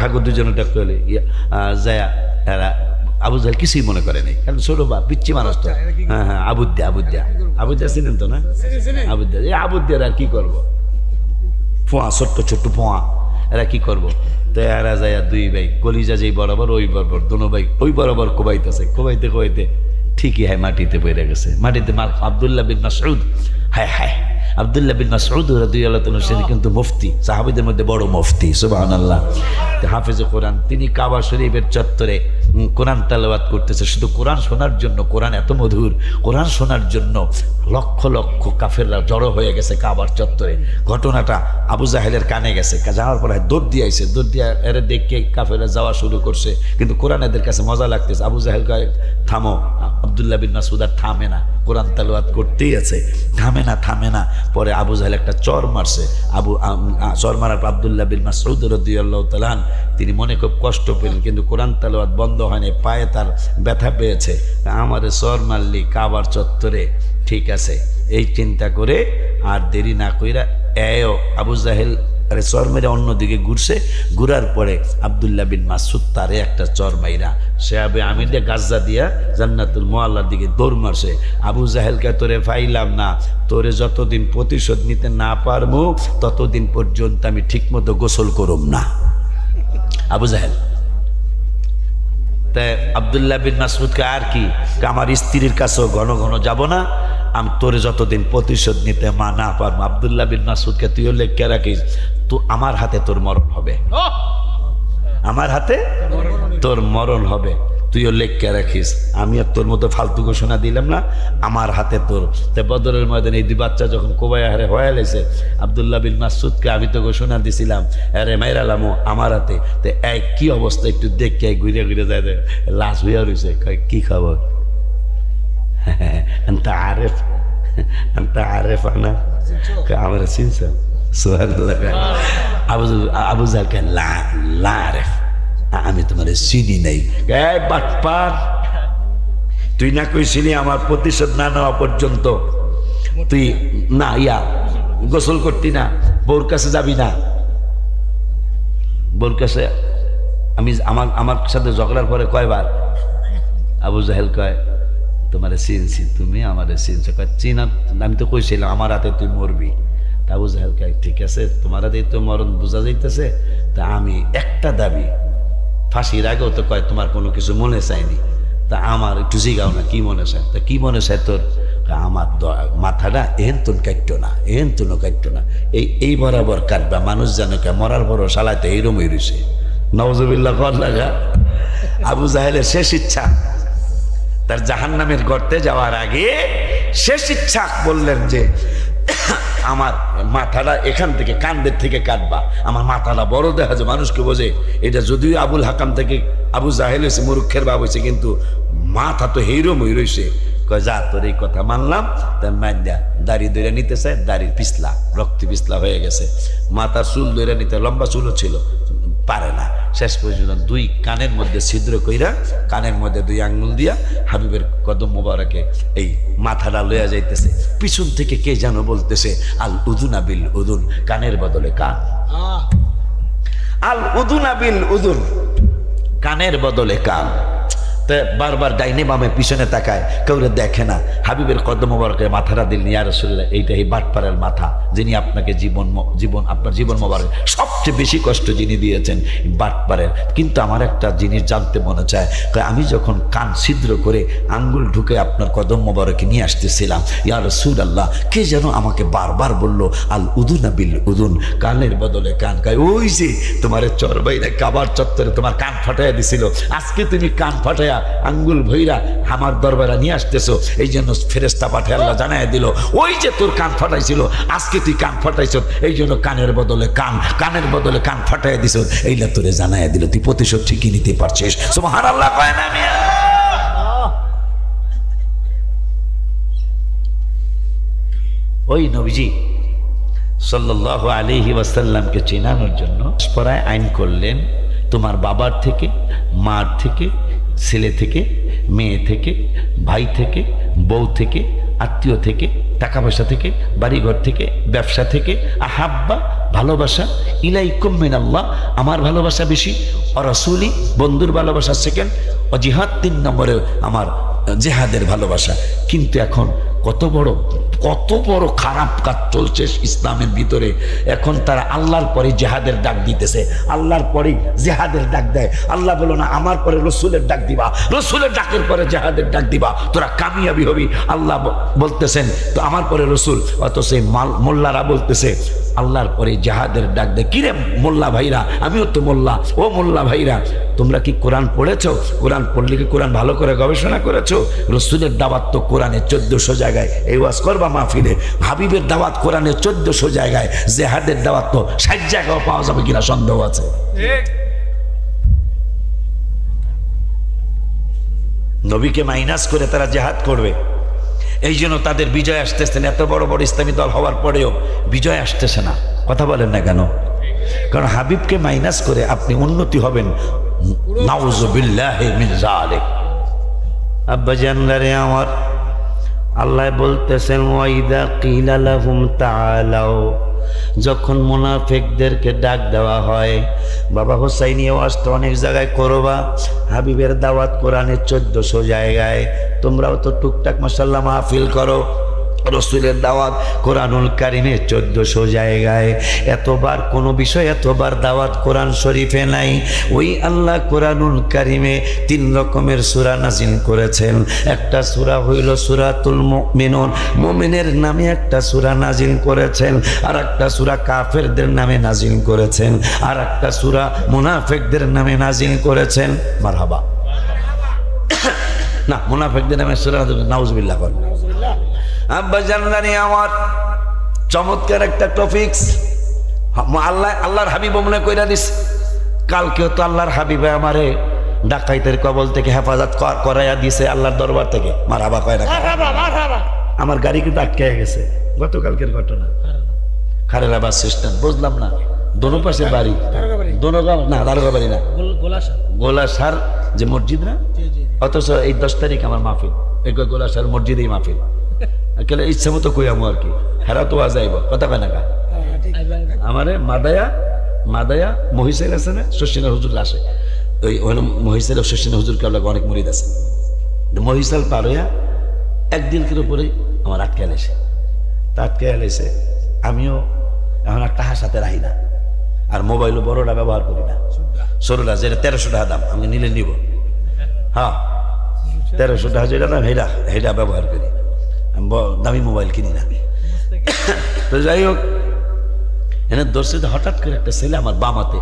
হাগো দুজনটা কইলে যায়া এরা আবু জাহেল কিছুই মনে করে নাই, কারণ ছোট বা পিচ্ছি মানুষ তো। হ্যাঁ আবুদ্দা ছিলেন তো না? আবুদ্দার আর কি করবো? ফোঁয়া, ছোট্ট ফোঁয়া, এরা কি করবো? তো এরা যায় দুই ভাই, কলিজা যেই বরাবর ওই বরাবর, দোনো ভাই ওই বরাবর কোবাইতে ঠিকই হয় মাটিতে পড়ে গেছে। মাটিতে আব্দুল্লাহ বিন মাসউদ, হায় আব্দুল্লাহ বিন মাসউদ রাদিয়াল্লাহু তাআলা সে কিন্তু মুফতি, সাহাবীদের মধ্যে বড় মুফতি। সুবহানাল্লাহ। হাফেজে কোরআন, তিনি কাবা শরীফের চত্বরে কোরআন তেলাওয়াত করতেছে। শুধু কোরআন শোনার জন্য, কোরআন এত মধুর, কোরআন শোনার জন্য লক্ষ লক্ষ কাফেররা জড়ো হয়ে গেছে কাবার চত্বরে। ঘটনাটা আবু জাহেলের কানে গেছে, যাওয়ার পরে দৌড় দিয়ে আইছে, দৌড় দিয়ে এরা দেখে কাফেররা যাওয়া শুরু করছে। কিন্তু কোরআন এদের কাছে মজা লাগতেছে। আবু জাহেল কয় থামো, আব্দুল্লাহ বিন মাসউদ আর থামে না। কোরআন তেলাওয়াত করতেই আছে, থামে না। পরে আবু জাহেল একটা চর মারছে, চর মারার পর আব্দুল্লাহ বিন মাসউদ রাদিয়াল্লাহু তাআলা তিনি মনে খুব কষ্ট পেলেন, কিন্তু কোরআন তেলাওয়াত বন্ধ হয়নি, পায়ে তার ব্যথা পেয়েছে। আমারে চর মারলি কাবার চত্বরে, ঠিক আছে, এই চিন্তা করে আর দেরি না কইরা আবু জাহেল চর মেরে অন্যদিকে ঘুরছে। ঘুরার পরে আব্দুল্লাহ বিন মাসউদ তারে একটা চর মাইরা সে আবে আমিরে গাজ্জা দিয়া জান্নাতুল মুআল্লার দিকে দৌড় মারছে। আবু জাহেলকে তোরে পাইলাম না, তোরে যতদিন প্রতিশোধ নিতে না পারবো ততদিন পর্যন্ত আমি ঠিকমতো গোসল করুম না। আবু জাহেল তাই আব্দুল্লাহ বিন মাসউদকে আর কি, আমার স্ত্রীর কাছেও ঘন ঘন যাব না, আমি তোরে যতদিন প্রতিশোধ নিতে না পারবো। আব্দুল্লাহ বিন মাসউদকে তুইও লেখকে রাখিস, তো আমার হাতে তোর মরণ হবে, আমার হাতে তোর মরণ হবে, তুইও লেখকে রাখিস। আমি আর তোর মতো ফালতু ঘোষণা দিলাম না, আমার হাতে তোর। তো বদরের ময়দানে এই দুই বাচ্চা যখন কোবাই হারে হয়ে লেছে, আব্দুল্লাহ বিন মাসউদকে আমি তো ঘোষণা দিছিলাম আরে মাইরালামো আমার হাতে। তো এক কি অবস্থা একটু দেখে ঘুরে ঘুরে যায়, লাশ হইয়া রয়েছে। কি খবর? أنت عارف أنا عمر سينسا سؤال أبو زهل كان لا أعرف আমি তোমার চিনি নাই। বাটপার, তুই না কইছিলি আমার প্রতিশোধ না নেওয়া পর্যন্ত তুই না গোসল করতি না, বউর কাছে যাবি না। বউর কাছে আমি আমার সাথে ঝগড়ার পরে কয়বার আবু জাহেল কয় তোমারে চিনছি, তুমি আমারে চিনছো। চিনা আমি তো কইছিলাম আমার হাতে তুই মরবি। তা আবু জাহেল কয় ঠিক আছে, তোমার হাতে তো মরণ বোঝা যাইতেছে, তা আমি একটা দাবি, ফাঁসির আগেও তো কয় তোমার কোনো কিছু মনে চায়নি, তা আমার একটু জিগাও না কি মনে চায়। তা কি মনে চায় তোর? আমার মাথাটা এহেন তুন কাটতো না, এহেন তুনও কাটতো না, এই বরাবর কাটবা, মানুষ জানে কে মরার বড় শালায় তো এইরমই রয়েছে। নওজুবিল্লাহ কর লাগা। আবু জাহেলের শেষ ইচ্ছা তার জাহান্নামের গর্তে যাওয়ার আগে শেষ ইচ্ছা বললেন যে আমার মাথাটা এখান থেকে কান্দের থেকে কাটবা, আমার মাথাটা বড় দেখা যায়, মানুষকে বোঝে। এটা যদিও আবুল হাকাম থেকে আবু জাহেল হয়েছে, মুরুক্ষের বাপ হয়েছে, কিন্তু মাথা তো হেরমই রয়েছে। কয় যা তোর এই কথা মানলাম। তার মাইয়া দাড়ি দইরা নিতে চায়, দাড়ির পিছলা রক্ত পিছলা হয়ে গেছে। মাথার চুল দইরা নিতে, লম্বা চুলও ছিল, পারে না। শেষ পর্যন্ত দুই কানের মধ্যে ছিদ্র কইরা কানের মধ্যে দুই আঙ্গুল দিয়া হাবিবের কদম মোবারকে এই মাথাটা লইয়া যাইতেছে। পিছন থেকে কে যেন বলতেছে আল উদুনা বিল উদুন, কানের বদলে কান। আল উদুনা বিল উদুন, কানের বদলে কান। বারবার ডাইনে বামে পিছনে তাকায়, কেউরে দেখে না। হাবিবের কদম মোবারকে মাথাটা দিলেন, ইয়া রাসূলুল্লাহ এইটা এই বাটপাড়ার মাথা, যিনি আপনাকে আপনার জীবন মোবারক সবচেয়ে বেশি কষ্ট যিনি দিয়েছেন বাটপাড়ের। কিন্তু আমার একটা জিনিস জানতে মনে চায়, আমি যখন কান ছিদ্র করে আঙ্গুল ঢুকে আপনার কদম মোবারকে নিয়ে আসতেছিলাম, ইয়া রাসূলুল্লাহ কে যেন আমাকে বারবার বলল আল উদুনা বিল উদুন, কানের বদলে কান। ওই যে তোমার চরবাইরা কাবার চত্বরে তোমার কান ফাটাইয়া দিছিল, আজকে তুমি কান ফাটাইয়া আঙ্গুল ভৈরা আমার দরবারে নিয়ে আসতেছো, এই জন্য ফেরেশতা পাঠায় আল্লাহ জানায় দিল ওই যে তোর কান ফাটাইছিল, আজকে তুই কান ফাটাইছ, এই জন্য কানের বদলে কান, কানের বদলে কান ফাটাইয়া দিছ, এইটা তোরে জানায় দিল, তুই প্রতিশোধ ঠিকই নিতে পারছিস। সুবহানাল্লাহ কয় না মিয়া? ওই নবীজি সাল্লাল্লাহু আলাইহি ওয়াসাল্লামকে চেনানোর জন্য পরায় আইন করলেন, তোমার বাবার থেকে, মার থেকে, ছেলে থেকে, মেয়ে থেকে, ভাই থেকে, বউ থেকে, আত্মীয় থেকে, টাকা পয়সা থেকে, বাড়িঘর থেকে, ব্যবসা থেকে, আহাব্বা ভালোবাসা ইলাইকুম মিনাল্লাহ, আমার ভালোবাসা বেশি, আর রাসূলি বন্ধুর ভালোবাসা সেকেন্ড, ও জিহাদ 3 নম্বরে আমার জেহাদের ভালোবাসা। কিন্তু এখন কত বড় খারাপ কাজ চলছে ইসলামের ভিতরে। এখন তারা আল্লাহর পরে জেহাদের ডাক দিতেছে, আল্লাহর পরে জেহাদের ডাক দেয়। আল্লাহ বলো না আমার পরে রসুলের ডাক দিবা, রসুলের ডাকের পরে জেহাদের ডাক দিবা, তোরা কামিয়াবি হবি। আল্লাহ বলতেছেন তো আমার পরে রসুল, অত সেই মোল্লারা বলতেছে আল্লাহর পরে জেহাদের ডাক দেয়। কিরে মোল্লা ভাইরা, আমিও তো মোল্লা, ও মোল্লা ভাইরা তোমরা কি কোরআন পড়েছো? কোরআন পড়লে কি কোরআন ভালো করে গবেষণা করেছো? রসুলের দাওয়াত তো কোরআনে 1400 জায়গায়, এই ওয়াজ করবা মাহফিলে। হাবিবের দাওয়াত কোরআনে 1400 জায়গায়, জেহাদের দাওয়াত তো 60 জায়গাও পাওয়া যাবে কিনা সন্দেহ আছে। নবীকে মাইনাস করে তারা জেহাদ করবে, এই জন্য তাদের বিজয় আসতেছে না। এত বড় বড় ইসলামী দল হওয়ার পরেও বিজয় আসতেছে না। কথা বলেন না কেন? কারণ হাবিবকে মাইনাস করে আপনি উন্নতি হবেন। নাউযুবিল্লাহি মিন যালিক। আব্বাজানরে আমার, আল্লাহ বলতেছেন ওয়াইদা কিলা লাহুম তাআলাও, যখন মুনাফিকদেরকে ডাক দেওয়া হয়, বাবা হোসাইনি ওয়াজ তো অনেক জায়গায় করবা, হাবিবের দাওয়াত কোরআনে 1400 জায়গায়, তোমরাও তো টুকটাক মাশাআল্লাহ মাহফিল করো, রসুলের দাওয়াত কোরআনুল কারিমে 1400 জায়গায়। এতবার কোনো বিষয় এতবার দাওয়াত কোরআন শরীফে নাই। ওই আল্লাহ কোরআনুল কারিমে 3 রকমের সূরা নাজিল করেছেন। একটা সূরা হইল সূরাতুল মুমিনুন, মুমিনের নামে একটা সূরা নাজিল করেছেন। আর একটা সূরা কাফেরদের নামে নাজিল করেছেন। আর একটা সূরা মুনাফিকদের নামে নাজিল করেছেন। মারহাবা। না, মুনাফিকদের নামে সূরা নাউজুবিল্লাহ করেন। আব্বা জানলানি আমার, চমৎকার একটা টপিকস আল্লাহর হাবিব মনে কইরা দিস। কালকেও তো আল্লাহর হাবিবে আমারে ডাকাইতের কবল থেকে হেফাজত করাইয়া দিছে আল্লাহর দরবার থেকে। মারহাবা কয় না? আমার গাড়ি কিন্তু আটকে গেছে, গতকালকের ঘটনা। খারেরা বাস স্ট্যান্ড, বুঝলাম না দোনো পাশে বাড়ি, দোনোগাঁও না, দারোগা বাড়ি না, গোলাসার যে মসজিদ না, অথচ এই 10 তারিখ আমার মাহফিল, এই গোলাসার মসজিদেই মাহফিল। কেলে ইচ্ছা মতো কই আমো আর কি, হেরা তো যাইব, কথা কয় না কা। আমারে মাদায়া মহিষের আছে না, শশীনা হুজুর আসে, ওই মহিষের শশীনা হুজুর কাবলা অনেক মুরিদ আছে। মহিষাল পার হইয়া একদিনকের উপরে আমার আটকে এলেছে। তা আটকে এলেছে, আমিও এখন আর টাকার সাথে রাখি না, আর মোবাইলও বড়টা ব্যবহার করি না, ছোটটা যেটা 1300 টাকা দাম, আমি নিলে নিব। হ্যাঁ, 1300 টাকা যেটা দাম হেটা ব্যবহার করি, আমি দামি মোবাইল কিনি না। তো যাই হোক, এনে দর্শে হঠাৎ করে একটা ছেলে আমার বামাতে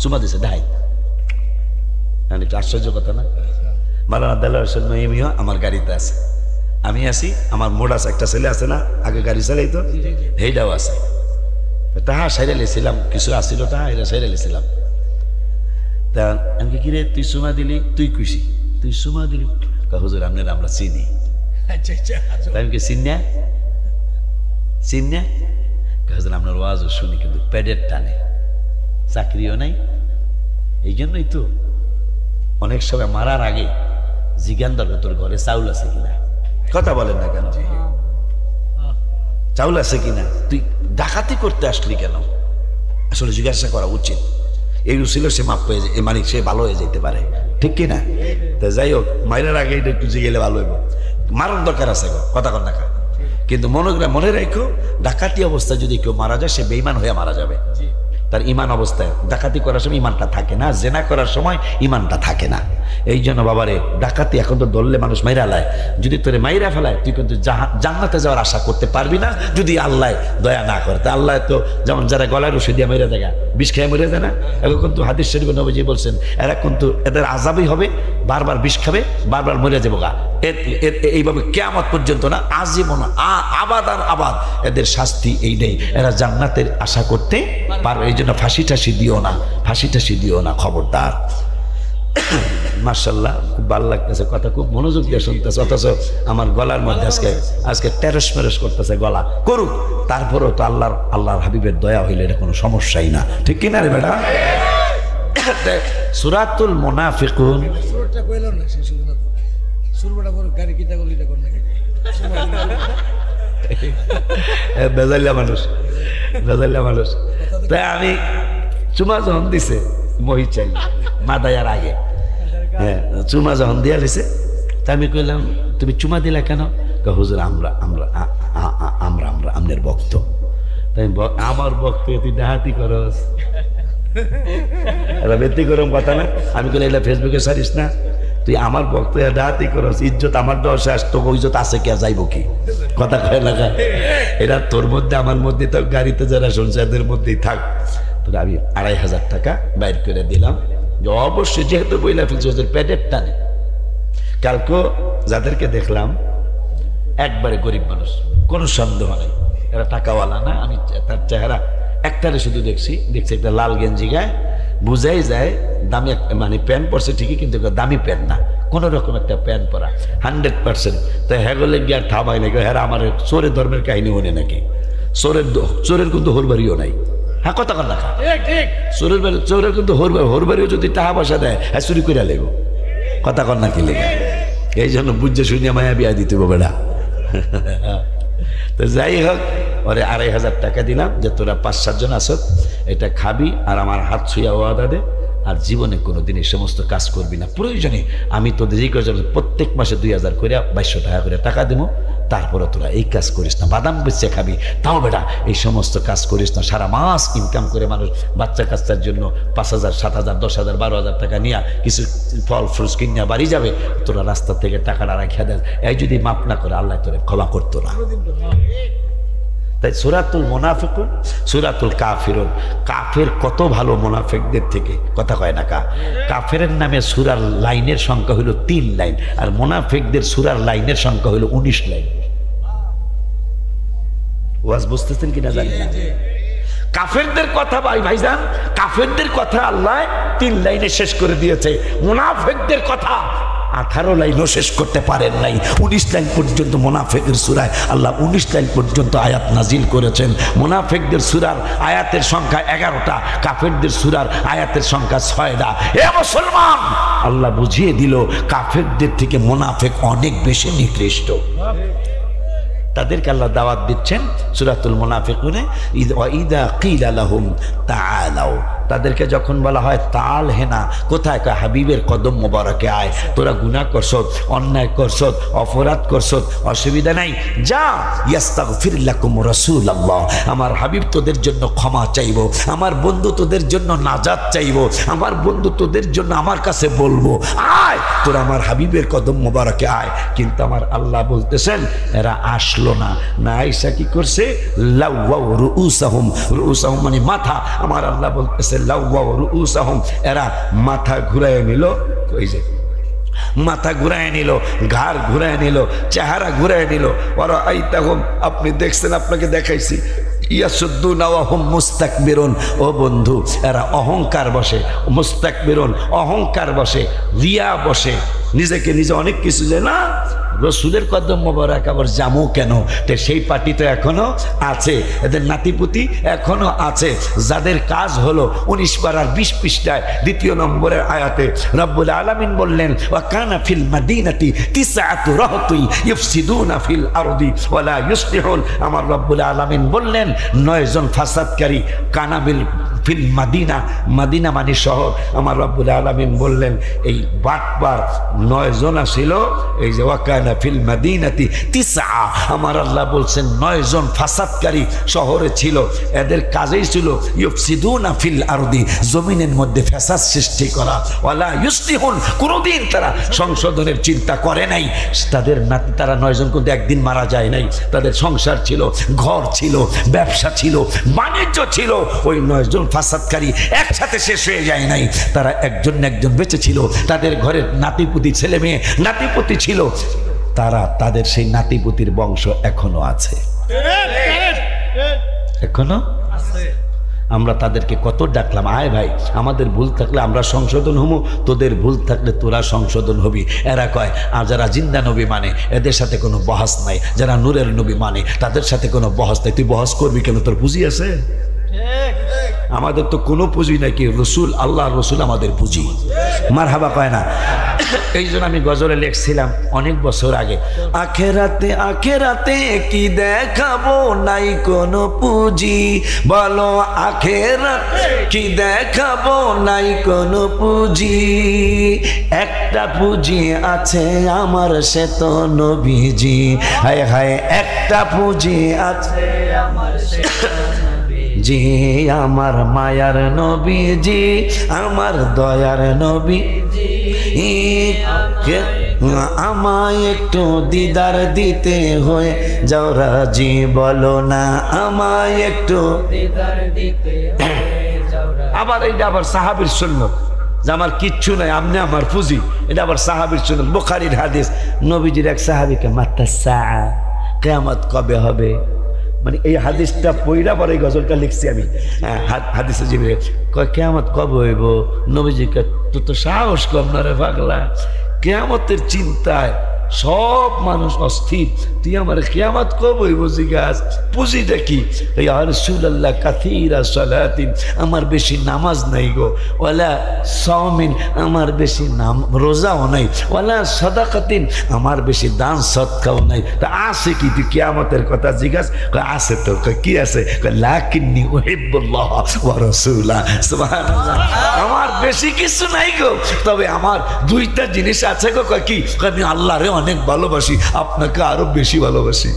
চুমা দিছে, দেখাই একটু আশ্চর্য কথা না? মালানা দাল্লার নইমিও আমার গাড়িতে আছে, আমি আছি, আমার মোড়াস একটা ছেলে আছে না, আগে গাড়ি চালাইতো, হেইটাও আছে। তাহা সাইরে লেছিলাম, কিছু আসছিল তাহা, এটা সাইরে লেছিলাম। তা আমি কি রে তুই সুমা দিলি, তুই খুশি, তুই সুমা দিলি? হুজুর আপনার আমরা চিনি। আমি কি চিন্না হুজুর আপনার ওয়াজও শুনি, কিন্তু পেটের টানে, চাকরিও নাই। এই জন্যই তো অনেক সময় মারার আগে জিজ্ঞান দরকার তোর ঘরে চাউল আছে কিনা। কথা বলেন না কেন? চাউল আছে কিনা, তুই ডাকাতি করতে আসলি কেন, আসলে জিজ্ঞাসা করা উচিত। এই ছিল সে মাপ পেয়ে যায়, মানে সে ভালো হয়ে যেতে পারে, ঠিক কিনা? তা যাই হোক, মাইরার আগে এটা একটু জিগেলে ভালো হইব। মারার দরকার আছে কথা কর না, কিন্তু মনে রাখো, ডাকাতি অবস্থায় যদি কেউ মারা যায়, সে বেঈমান হয়ে মারা যাবে। তার ইমান অবস্থায় ডাকাতি করার সময় ইমানটা থাকে না, জেনা করার সময় ইমানটা থাকে না। এই জন্য বাবারে, ডাকাতি এখন তো ধরলে মানুষ মাইরা লায়, যদি তোরে মাইরা ফেলায় তুই কিন্তু জান্নাতে যাওয়ার আশা করতে পারবি না, যদি আল্লাহ দয়া না করে। তা আল্লাহ তো যেমন যারা গলায় রশি দিয়ে মেরে দেখা, বিষ খেয়ে মরে যায় না, এখন কিন্তু হাদিস শরীফে নবীজি বলছেন, এরা কিন্তু এদের আযাবই হবে, বারবার বিষ খাবে, বারবার মরে যাবো গা, এইভাবে কিয়ামত পর্যন্ত না, আজীবন আবাদ আর আবাদ এদের শাস্তি এই নেই, এরা জান্নাতের আশা করতে পারবে। এই জন্য ফাঁসি টাসি দিও না, খবরদার। মাশাআল্লাহ, খুব ভালো লাগতেছে, কথা খুব মনোযোগ দিয়ে শুনতেছে, অথচ আমার গলার মধ্যে আজকে টেরস মেরস করতেছে, গলা করুক, তারপরেও তো আল্লাহর হাবিবের দয়া হইলে এটা কোনো সমস্যাই না, ঠিক কিনা রে বেটা? সূরাতুল মুনাফিকুন, বেজাইলা মানুষ। তাই আমি চুমা যখন দিছে মহি চাই মাদায়ার আগে, হ্যাঁ, চুমা যখন দিয়া লিছে, তা আমি কইলাম তুমি চুমা দিলা কেন? হুজুর আমরা আমনের ভক্ত। তাই আমার ভক্ত তুই ডাহাতি করস, এটা ব্যতিক্রম কথা না? আমি কইলাম এটা ফেসবুকে সারিস না, তুই আমার ভক্ত ডাহাতি করস, ইজ্জত আমার দশে আস, তোকে ইজ্জত আছে কে, যাইব কি? কথা কয় না? এটা তোর মধ্যে আমার মধ্যে, তো গাড়িতে যারা শুনছে এদের মধ্যেই থাক। তোর আমি 2500 টাকা বাইর করে দিলাম, যে অবশ্যই যেহেতু বইলা ফেলছে ওদের পেটের টানে। কালকে যাদেরকে দেখলাম একবারে গরিব মানুষ, কোনো সন্দেহ নেই, এরা টাকাওয়ালা না। আমি তার চেহারা একটারে শুধু দেখছি একটা লাল গেঞ্জি গায়ে, বুঝাই যায় দামি, মানে প্যান্ট পরছে ঠিকই, কিন্তু দামি প্যান্ট না, কোনো রকম একটা প্যান্ট পরা 100%। তো হ্যাগলে গিয়ে আর থামাই নাকি, হ্যাঁ আমার চোরের ধর্মের কাহিনী মনে নাকি, চোরের কিন্তু হোরবাড়িও নাই। হ্যাঁ কথা কর না, চোরের কিন্তু হোরবাড়িও যদি টাকা পয়সা দেয় হ্যাঁ চুরি করে লেগো, কথা কর না কি লেগে। এই জন্য বুঝে শুনিয়ে মায়া বিয়া দিতে হবে বেড়া। তো যাই হোক, ওরে 2500 টাকা দিলাম যে তোরা 5-7 জন আসত, এটা খাবি আর আমার হাত ছুঁয়া ওয়াদা দে, আর জীবনে কোনোদিন এই সমস্ত কাজ করবি না। প্রয়োজনে আমি তোদের এই কাজ প্রত্যেক মাসে 2000 করে 2200 টাকা করে টাকা দেবো, তারপরে তোরা এই কাজ করিস না। বাদাম বেচে খাবি তাও বেটা এই সমস্ত কাজ করিস না। সারা মাস ইনকাম করে মানুষ বাচ্চা কাচ্চার জন্য 5000, 7000, 10,000, 12,000 টাকা নিয়ে কিছু ফল ফ্রুটস কিনে বাড়ি যাবে, তোরা রাস্তা থেকে টাকাটা রাখিয়া দেয়। এই যদি মাপ না করে আল্লাহ তোরে ক্ষমা করতো না। তাই সূরাতুল মুনাফিকুন, সূরাতুল কাফিরুন, কাফের কত ভালো মুনাফিকদের থেকে, কথা কয় না। কাফেরের নামে সূরার লাইনের সংখ্যা হলো 3 লাইন, আর মুনাফিকদের সূরার লাইনের সংখ্যা হলো 19 লাইন। ওয়াজ বুঝতেছেন কিনা জানি না। কাফেরদের কথা ভাইজান, কাফেরদের কথা আল্লাহ 3 লাইনে শেষ করে দিয়েছে। মুনাফিকদের কথা 18 লাইনও শেষ করতে পারেন নাই। 19 লাইন পর্যন্ত মুনাফিকের সূরায় আল্লাহ 19 লাইন পর্যন্ত আয়াত নাজিল করেছেন। মুনাফিকদের সূরার আয়াতের সংখ্যা 11টা, কাফেরদের সূরার আয়াতের সংখ্যা 6টা। এ মুসলমান, আল্লাহ বুঝিয়ে দিল কাফেরদের থেকে মুনাফিক অনেক বেশি নিকৃষ্ট। তাদেরকে আল্লাহ দাওয়াত দিচ্ছেন সূরাতুল মুনাফিকুনে, ইযা কিলা লাহুম তাআলাউ, তাদেরকে যখন বলা হয় তাল হেনা, কোথায়? কয় হাবিবের কদম মোবারকে আয়। তোরা গুনাহ করছত, অন্যায় করছত, অপরাধ করছত, অসুবিধা নাই, যা। ইস্তাগফির লাকুম রাসূলুল্লাহ, আমার হাবিব তোদের জন্য ক্ষমা চাইবো, আমার বন্ধু তোদের জন্য নাজাত চাইবো, আমার বন্ধু তোদের জন্য আমার কাছে বলবো, আয় তোরা আমার হাবিবের কদম মোবারকে আয়। কিন্তু আমার আল্লাহ বলতেছেন এরা আসলো না। না আয়েশা কি করছে? লাওয়াউ রুউসাহুম, রুউসাহুম মানে মাথা। আমার আল্লাহ বলতেছে লাওয়াউ রুউসাহুম, এরা মাথা ঘুরায় নিল, ওই যে মাথা ঘুরায় নিল, ঘাড় ঘুরায় নিল, চেহারা ঘুরায় নিল। ওরা আইতাহুম, আপনি দেখছেন, আপনাকে দেখাইছি, ইয়াসুদ্দুনা ওয়া হুম মুস্তাকবিরুন। ও বন্ধু, এরা অহংকার বসে, মুস্তাকবিরুন অহংকার বসে, রিয়া বসে, নিজেকে নিজে অনেক কিছু যে না রসুলের কদম মোবারক আবার জামু কেন? তো সেই পার্টি তো এখনো আছে, এদের নাতিপুতি এখনো আছে, যাদের কাজ হলো 19 পারার 20 পৃষ্ঠায় 2 নম্বরের আয়াতে রব্বুল আলামিন বললেন ওয়া কানা ফিল মাদিনাতি তিসআতু রাহতুন ইফসিদুনা ফিল আরদি ওয়া লা ইসলিহুন। আমার রব্বুল আলামিন বললেন 9 জন ফাসাদকারী, কানাবিল ফিল মাদিনা, মাদিনা মানে শহর। আমার রব্বুল আলামিন বললেন এই বাটপার 9 জন ছিল, এই যে ওয়াকানা ফিল মাদিনাতি তিসআ, আমার আল্লাহ বলছেন 9 জন ফাসাদকারী শহরে ছিল, এদের কাজই ছিল ইফসিদুনা ফিল আরদি, জমিনের মধ্যে ফাসাদ সৃষ্টি করা, ওয়ালা ইসলিহুন, কোনোদিন তারা সংশোধনের চিন্তা করে নাই। তাদের নাতি, তারা 9 জন কিন্তু একদিন মারা যায় নাই, তাদের সংসার ছিল, ঘর ছিল, ব্যবসা ছিল, বাণিজ্য ছিল। ওই 9 জন ফাসাদকারী একসাথে শেষ হয়ে যায় নাই, তারা একজন একজন বেঁচে ছিল, তাদের ঘরের নাতিপুতি, ছেলে মেয়ে নাতিপুতি ছিল, তারা তাদের সেই নাতিপুতির বংশ এখনো আছে, এখনো আমরা তাদেরকে কত ডাকলাম, আয় ভাই আমাদের ভুল থাকলে আমরা সংশোধন হবো, তোদের ভুল থাকলে তোরা সংশোধন হবি। এরা কয় আর যারা জিন্দা নবী মানে এদের সাথে কোনো বহস নাই, যারা নূরের নবী মানে তাদের সাথে কোনো বহস নাই। তুই বহস করবি কেন? তোর পুঁজি আছে? আমাদের তো কোনো পুঁজি নাই, কি রসুল, আল্লাহ রসুল আমাদের পুঁজি। মারহাবা কয় না? এই জন্য আমি গজলে লিখছিলাম অনেক বছর আগে, আখেরাতে আখেরাতে কি দেখাবো, নাই কোনো পুঁজি, বলো আখেরাতে কি দেখাবো, নাই কোনো পুঁজি, একটা পুঁজি আছে আমার, সে তো নবীজি। হায় হায়, একটা পুঁজি আছে আমার, জি আমার মায়ার নবীজি, আমার দয়ার নবীজি, আমায় একটু দিদার দিতে হয়ে যাও রাজি, বলো না আমায় একটু দিদার দিতে। আবার এইটা আবার সাহাবীর সুন্নাত যে আমার কিচ্ছু নাই, আপনি আমার পুঁজি, এটা আবার সাহাবীর সুন্নাত, বুখারীর হাদিস। নবীজির এক সাহাবীকে মাতা সাআ, কিয়ামত কবে হবে, মানে এই হাদিসটা পইরা পরে এই গজলটা লিখছি আমি। হাদিসে জিবরিল কয় কিয়ামত কবে হইব? নবীজি কয় তোর তো সাহস কম না রে পাগলা, কিয়ামতের চিন্তায় সব মানুষ অস্থির। তুই আমার কিয়ামত কবই বুঝি গাছ পুঁজিটা কি? ইয়া রাসূলুল্লাহ কাসীরা সালাতিন, আমার বেশি নামাজ নাই গো, ওয়ালা সাওমিন, আমার বেশি রোজাও নাই, ওয়ালা সাদাকাতিন, আমার বেশি দান সদকাও নাই। তা আছে কি? তুই কিয়ামতের কথা জিজ্ঞাস। আছে তো। কি আছে? লাকিন্নী উহিব্বুল্লাহ ওয়া রাসূলা। সুবহানাল্লাহ। আমার বেশি কিছু নাই গো, তবে আমার দুইটা জিনিস আছে গো। কি? আমি আল্লাহরে অনেক ভালোবাসি, আপনাকে আরো বেশি ভালোবাসি।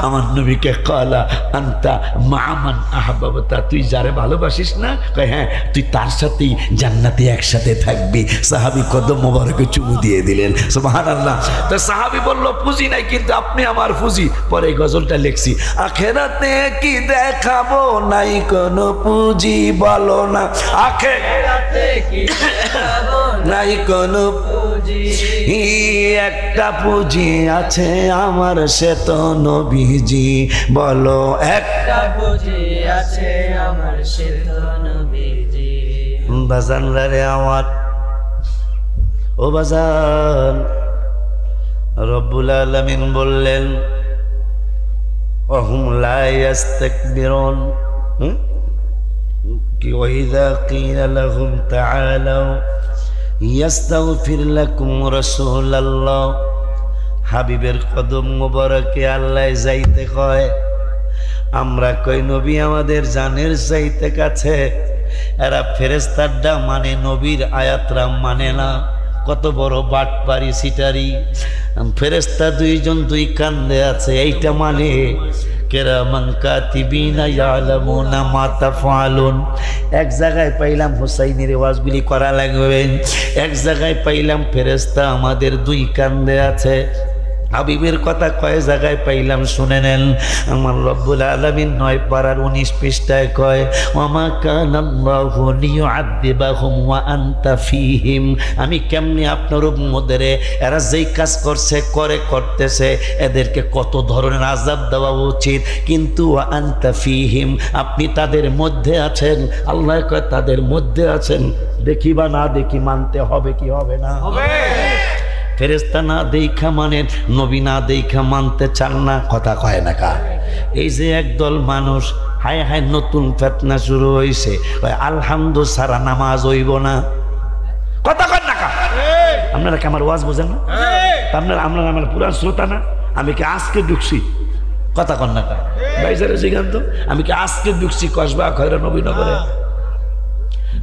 আমার নবীকে কালা আনতা মামান আহবাবতা, তুই যারে ভালোবাসিস না, হ্যাঁ তুই তার সাথেই জান্নাতে একসাথে থাকবি। সাহাবী কদম মোবারকে চুমু দিয়ে দিলেন। সুবহানাল্লাহ। তো সাহাবী বলল পুঁজি নাই, কিন্তু আপনি আমার পুঁজি। পরে গজলটা লিখছি, আখেরাতে কি দেখাবো, নাই কোনো পুঁজি বলো না, আখেরাতে কি দেখাবো, নাই কোনো পুঁজি, একটা পুঁজি আছে আমার, সে তো নবীজি। বলো একটা পুঁজি আছে আমার, সে তো নবীজি। বাজান রে আমার, ও বাজান, রব্বুল আলামিন বললেন ওয়াহুম লা ইস্তাকবিরুন, কি ওয়াইযা কিলা লাহুম তাআলাউ ইয়াস্তাগফির লাকুম রাসূলুল্লাহ, হাবিবের কদম মোবারকে আল্লাহ যাইতে কয়, আমরা কই নবী আমাদের জানের চাইতে কাছে। এরা ফেরেশতারটা মানে, নবীর আয়াতরা মানে না। কত বড় বাটপারি সিটারি। ফেরেশতা দুইজন দুই কান্দে আছে, এইটা মানে কিরামান কাতিবিনা ইয়ালামুনা মা তাফআলুন। এক জায়গায় পাইলাম হুসাইনের ওয়াজগুলি করা লাগবে, এক জায়গায় পাইলাম ফেরেশতা আমাদের দুই কান্দে আছে। হাবিবের কথা কয় জায়গায় পাইলাম, শুনে নেন। আমার রব্বুল আলামিন 9 পারার 19 পৃষ্ঠায় কয়, ওয়ামা কানাল্লাহু লিয়ুআযিবাহুম ওয়া আনতা ফীহিম। আমি কেমনি আপনার উম্মতদের, এরা যেই কাজ করছে করতেছে, এদেরকে কত ধরনের আযাব দেওয়া উচিত, কিন্তু ওয়া আনতা ফীহিম, আপনি তাদের মধ্যে আছেন। আল্লাহ কয় তাদের মধ্যে আছেন, দেখি বা না দেখি মানতে হবে কি হবে না? হবে। ফেরেশতা না দেখা মানেন, নবী না দেখা মানতে চান না, কথা কয় না কা? এই যে একদল মানুষ, হায় হায় নতুন ফেতনা শুরু হয়েছে, আলহামদু সারা নামাজ হইব না, কথা কয় না কা? আপনারা কি আমার ওয়াজ বোঝেন না? আপনারা আমার পুরান শ্রোতা না? আমি কি আজকে ঢুকছি, কথা কন না কা? ভাইজারে জিগান্ত, আমি কি আজকে ঢুকছি কসবা খয়রা নবীনগরে?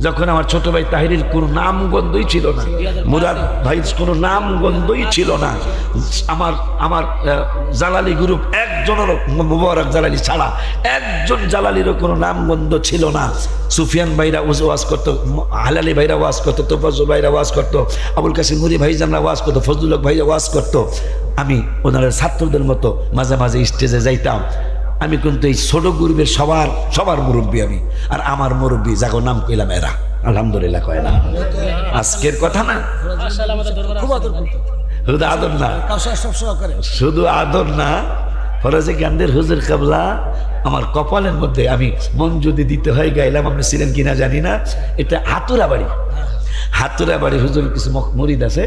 যখন আমার ছোট ভাই তাহিরের কোনো নাম গন্ধই ছিল না, মুরাদ ভাই কোনো নাম গন্ধই ছিল না, আমার জালালি গ্রুপ একজনেরও, মুবারক জালালি ছাড়া একজন জালালিরও কোনো নাম গন্ধ ছিল না। সুফিয়ান ভাইরা ওয়াজ করতো, হালালি ভাইরা ওয়াজ করতো, তোফাজ্জু ভাইরা ওয়াজ করতো, আবুল কাসিম মুরি ভাইজানরা ওয়াজ করতো, ফজলুল হক ভাইরা ওয়াজ করতো। আমি ওনারা ছাত্রদের মতো মাঝে মাঝে স্টেজে যাইতাম। আমি কিন্তু এই ছোট গ্রুপের সবার মুরব্বী আমি, আর আমার মুরব্বী যাকে নাম কইলাম এরা আলহামদুলিল্লাহ কয় না। আজকের কথা না, শুধু আদর না, শুধু আদর না, ফরজে গান্দের হুজুর কাবলা আমার কপালের মধ্যে, আমি মন যদি দিতে হয় গাইলাম, আপনি ছিলেন কিনা জানি না, এটা হাতুরা বাড়ি। হাতুরা বাড়ি হুজুর কিছু মুরিদ আছে,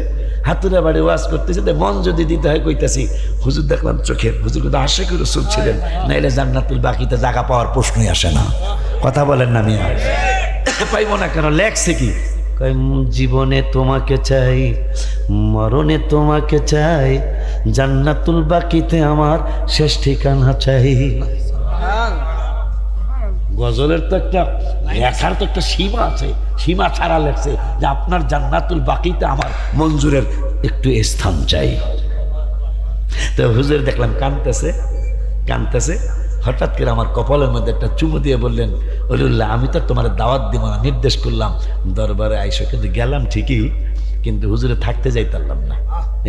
হাতুরা বাড়ি ওয়াজ করতেছে, মন যদি দিতে হয় কইতাছি, হুজুর দেখলাম চোখের, হুজুর কিন্তু আশিকুর রাসূল ছিলেন, নাইলে জান্নাতুল বাকিতে জায়গা পাওয়ার প্রশ্নই আসে না, কথা বলেন না মিয়া? পাইব না কেন? লেখছে কি, জীবনে তোমাকে চাই, মরণে তোমাকে চাই, জান্নাতুল বাকিতে আমার শেষ ঠিকানা চাই। গজলের তো একটা লেখার তো একটা সীমা আছে, সীমা ছাড়া লেখছে যে আপনার জান্নাতুল বাকিতে আমার মঞ্জুরের একটু স্থান চাই। তো হুজুর দেখলাম কাঁদতেছে, হঠাৎ করে আমার কপালের মধ্যে একটা চুমু দিয়ে বললেন, ওলিউল্লাহ আমি তো তোমার দাওয়াত দিব না, নির্দেশ করলাম দরবারে আইসো, কিন্তু গেলাম ঠিকই, কিন্তু হুজুরে থাকতে যাইতাম না।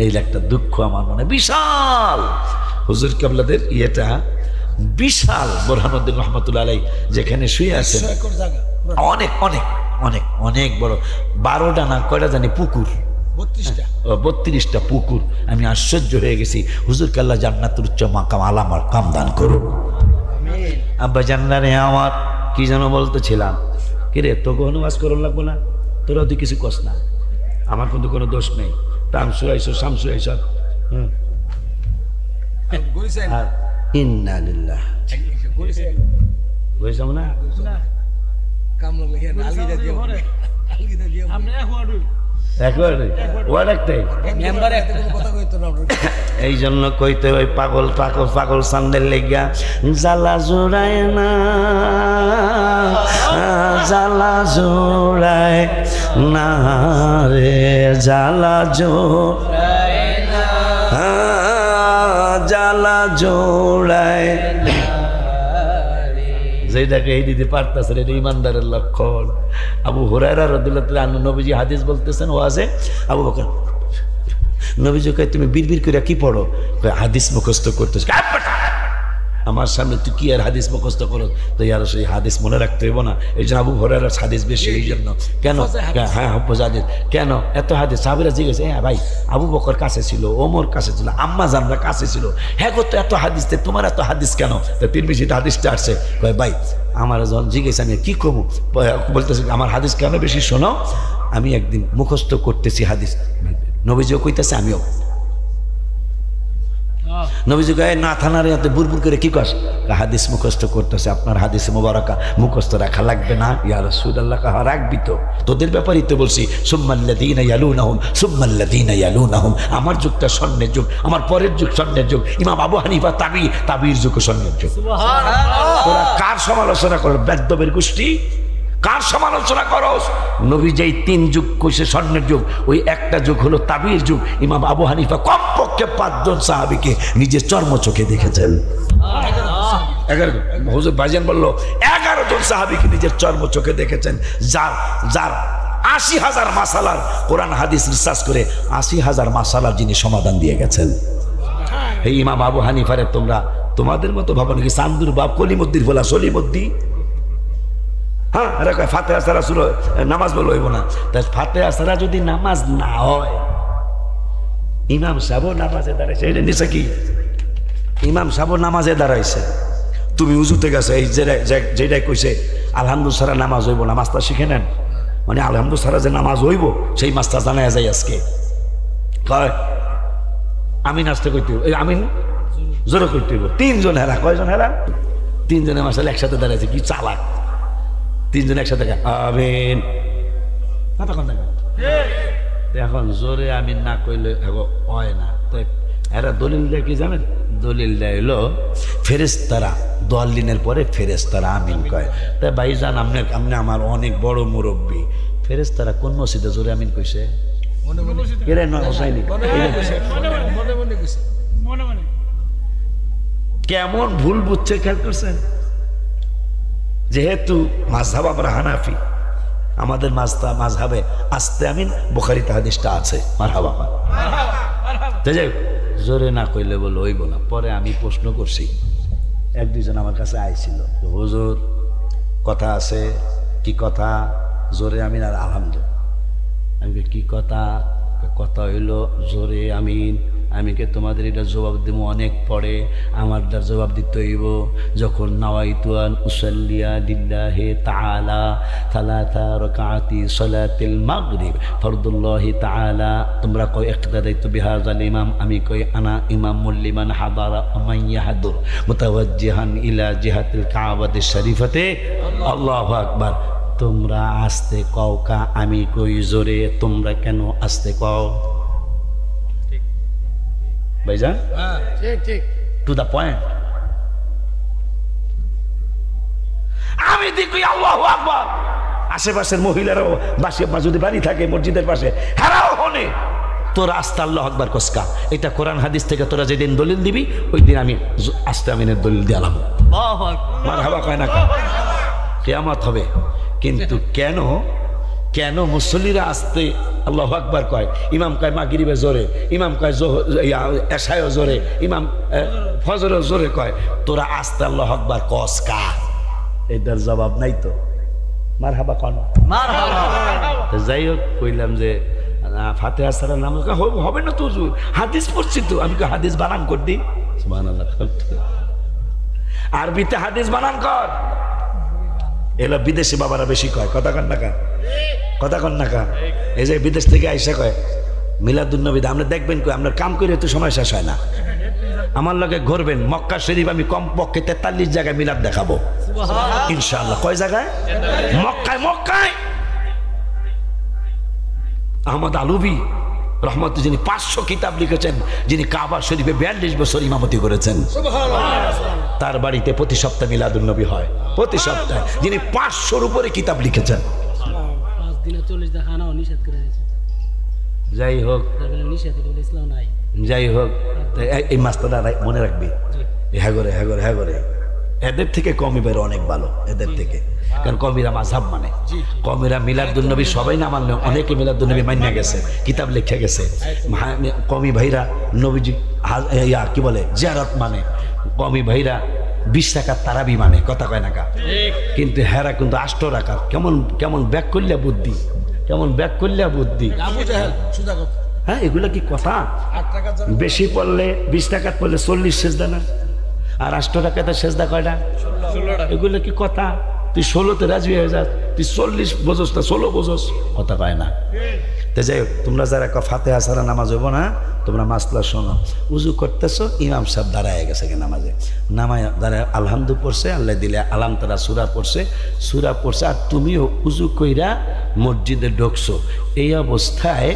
এই একটা দুঃখ আমার মনে বিশাল। হুজুর কেবলাদের ইয়েটা বিশাল, বোরহানুদ্দিন রহমতুল্লাহ আলাইহি যেখানে শুয়ে আছেন, অনেক অনেক অনেক অনেক বড়, 12টা না কয়টা জানি পুকুর, 32টা পুকুর। আমি আশ্চর্য হয়ে গেছি। হুজুরকে আল্লাহ জান্নাতুল উচ্চ মাকাম আলামার কাম দান করুন। আব্বা জান্নারে আমার কি যেন বলতেছিলাম, কিরে তোকে অনুবাদ করুন লাগবো না, তোরা তুই কিছু কস না, আমার কিন্তু কোনো দোষ নেই। তামসু আইসো শামসু আইসো আর ইন্না লিল্লাহ বুঝলাম না এই জন্য কইতে ওই পাগল পাগল পাগল সান্দের লেগা জ্বালা জোড়ায় না জ্বালা জোড়ায় না রে জ্বালা জোড়ায় না জ্বালা জোড়ায় যেটাকে এই দিতে পারতেছে এটা ইমানদারের লক্ষণ। আবু হুরায়রা রাদিয়াল্লাহু তাআলা আনহু নবীজি হাদিস বলতেছেন ওয়াজে আবু বকর নবীজি কয় তুমি বিড়বিড় করে কি পড়ো? হাদিস মুখস্থ করতেছ। আমার সামনে তুই কি আর হাদিস মুখস্থ করো? তো ইয়ার সেই হাদিস মনে রাখতে হইব না? এই জন্য আবু হুরায়রার হাদিস বেশি। এই জন্য কেন? হ্যাঁ হাফেজ হাদিস কেন এত হাদিস? সাহাবীরা জিজ্ঞেস হ্যাঁ ভাই আবু বকর কাছে ছিল, ওমর কাছে ছিল, আম্মা জানরা কাছে ছিল, হ্যাঁ গো তো এত হাদিস তোমার এত হাদিস কেন? তো তিরমিজিতে হাদিসটা আসছে। ভাই আমার যখন জিজ্ঞেস আমি কি করবো বলতেছি আমার হাদিস কেন বেশি শোনো? আমি একদিন মুখস্থ করতেছি হাদিস, নবীজিও কইতেছে আমিও। নবীজি কয় না থানার হাতে বুরবুর করে কি কস? হাদিস মুখস্থ করতেছে। আপনার হাদিস মুবারাকা মুখস্থ রাখা লাগবে না? ইয়া রাসূলুল্লাহ কাহা রাখবি তো, তোদের ব্যাপারেই তো বলছি সুম্মাল্লাযীনা ইয়ালুনাহুম সুম্মাল্লাযীনা ইয়ালুনাহুম। আমার যুগটা স্বর্ণের যুগ, আমার পরের যুগ স্বর্ণের যুগ। ইমাম আবু হানিফা তাবির যুগ স্বর্ণের যুগ। সুবহানাল্লাহ। তোরা কার সমালোচনা করো? বেদ্যবের গোষ্ঠী কার সমালোচনা করস? নবী যেই 3 যুগ কইছে স্বর্ণের যুগ, ওই একটা যুগ হলো তাবির যুগ। ইমাম আবু হানিফা কমপক্ষে 5 জন সাহাবীকে নিজের চর্ম চোখে দেখেছেন। 11 হুজুর ভাইজান বলল 11 জন সাহাবীকে নিজের চর্ম চোখে দেখেছেন। যার 80,000 মাসালার কোরআন হাদিস রিসার্চ করে 80,000 মাসালার যিনি সমাধান দিয়ে গেছেন। এই ইমাম আবু হানিফারে তোমরা তোমাদের মতো ভাবো নাকি চান্দুর বাপ কলিমুদ্দির বলা সলিমুদ্দি? হ্যাঁ এরা কয় ফাতেহা ছাড়া শুরু নামাজ বলে হইব না। তাই ফাতেহা ছাড়া যদি নামাজ না হয়, ইমাম সাহেব নামাজে দাঁড়াইছে, এটা নিচে কি ইমাম সাহেব নামাজে দাঁড়াইছে, তুমি উজুতে গেছো, এই যেটাই কইছে আলহামদুলিল্লাহ ছাড়া নামাজ হইব না, মাস্টার শিখে নেন। মানে আলহামদুলিল্লাহ ছাড়া যে নামাজ হইব সেই মাস্টার জানাই যায় আজকে। কয় আমিন আসতে কইতে হইব, আমিন জোরে করতে হইব। 3 জন হেরা, কয়জন হেরা? 3 জনের মাসাল একসাথে দাঁড়াইছে, কি চালাক। 3 জন একসাথে আমিন এখন জোরে আমিন না কইলে হয় না। তো এরা দলিল দেয় কি জানেন? দলিল দেয় হলো ফেরেশতারা দোয়াল্লিনের পরে ফেরেশতারা আমিন কয়। তাই ভাইজান আপনি আমার অনেক বড় মুরব্বী, ফেরেশতারা কোন মসজিদে জোরে আমিন কইছে? কেমন ভুল বুঝছে খেয়াল করছেন? যেহেতু মাযহাব আমরা হানাফি, আমাদের মাযহাবে আস্তে আমিন বুখারীতে হাদিসটা আছে। মারহাবা যাই জোরে না কইলে বলে হইব না। পরে আমি প্রশ্ন করছি, 1-2 জন আমার কাছে আইছিল, হুজুর কথা আছে। কি কথা? জোরে আমিন আর আলহামদুলিল্লাহ। আমি কি কথা? কথা হইল জোরে আমিন। আমি কে তোমাদের এটা জবাব দেব অনেক পরে, আমার তার জবাব দিতে হইব যখন নাওয়াইতু আন উসাল্লিয়া লিল্লাহি তাআলা সালাতা রাকাতি সালাতিল মাগরিব ফরদুল্লাহি তাআলা। তোমরা কই ইকতাদাইতু বিহাযাল ইমাম, আমি কই আনা ইমামুল লিমান হাদারা মান ইয়াহদুর মুতাওয়াজ্জিহান ইলা জিহাতিল কাবাতিশ শরীফাতে। আল্লাহু আকবার। তোমরা আস্তে কও কা, আমি কই জোরে, তোমরা কেন আস্তে কও? ভাইজান ঠিক টু দা পয়েন্ট। আমি দেখি আল্লাহু আকবার, আশেপাশের মহিলারাও বাসে যদি বাড়ি থাকে মসজিদের পাশে, হারাও হনে তোরা আস্তে আল্লাহু আকবার কসকা। এটা কোরআন হাদিস থেকে তোরা যেদিন দলিল দিবি ওই দিন আমি আস্তে আমিনের দলিল দিলাম। মারহাবা কয় না? কিয়ামত হবে। কিন্তু কেন মুসল্লিরা আস্তে আল্লাহু আকবার কয়, ইমাম কয় মাগরিবে জোরে, ইমাম কয় এশায়ও জোরে, ইমাম ফজরও জোরে কয়, তোরা আস্তে আল্লাহু আকবার কস কা? এটার জবাব নাই তো। মারহাবা কোন? মারহাবা। যাই হোক কইলাম যে ফাতিহা ছাড়া নামাজ হবে না তো হুজুর, হাদিস পড়ছি তো। আমি কই হাদিস বানান কর দি। সুবহানাল্লাহ। আরবিতে হাদিস বানান কর। এগুলো বিদেশি বাবারা বেশি কয়, কথা কন না কা, কথা কন না কা। এই যে বিদেশ থেকে আইসা কয় মিলাদুন্নবী, আপনি দেখবেন কই আপনার কাম করে তো সময় শেষ হয় না। আমার লগে ঘুরবেন মক্কা শরীফ, আমি কমপক্ষে 43 জায়গায় মিলাদ দেখাবো ইনশাআল্লাহ। কয় জায়গায়? মক্কায়। মক্কায় আহমদ আলুবি রহমত, যিনি 500 কিতাব লিখেছেন, যিনি কাবা শরীফে 42 বছর ইমামতি করেছেন, তার বাড়িতে প্রতি সপ্তাহে মিলাদুন্নবী হয়, প্রতি সপ্তাহে। যিনি 500-র উপরে কিতাব লিখেছেন। 5 দিনে 40 দেখানো নিষেধ করে দিয়েছে। যাই হোক, নিষেধ করে ইসলাম নাই। যাই হোক, এই মাস্টাররা মনে রাখবি, হ্যাঁ করে এদের থেকে কমিবের অনেক ভালো, এদের থেকে। কারণ কমিরা মাযহাব মানে, কমিরা মিলাদুন্নবী সবাই না মানলেও অনেকে মিলাদুন্নবী মানিয়া গেছে, কিতাব লিখে গেছে। কমি ভাইরা নবীজি কি বলে জিয়ারত মানে, কমি ভাইরা 20 রাকাত তারাবি মানে, কথা কয় না কা। কিন্তু হেরা কিন্তু 8 রাকাত। কেমন ব্যাক করলে বুদ্ধি, কেমন ব্যাক করলে বুদ্ধি। হ্যাঁ, এগুলো কি কথা? বেশি পড়লে 20 রাকাত পড়লে 40 সেজদা না, আর 8 রাকাতের সেজদা কয়টা? 16টা। এগুলো কি কথা? তুই 16তে রাজি হয়ে যাস, তুই 40 বোঝস না 16 বোঝস, কথা কয় না। তো যাই হোক, তোমরা যারা ফাতিহা ছাড়া নামাজ হইব না, তোমরা মাসলা শোনো। উজু করতেছো, ইমাম সাহেব দাঁড়ায় গেছে নামাজে, নামায় দাঁড়ায় আলহামদু পড়ছে, আল্লাহ দিলে আলাম তারা সুরা পড়ছে, আর তুমিও উজু কইরা মসজিদে ঢুকছো। এই অবস্থায়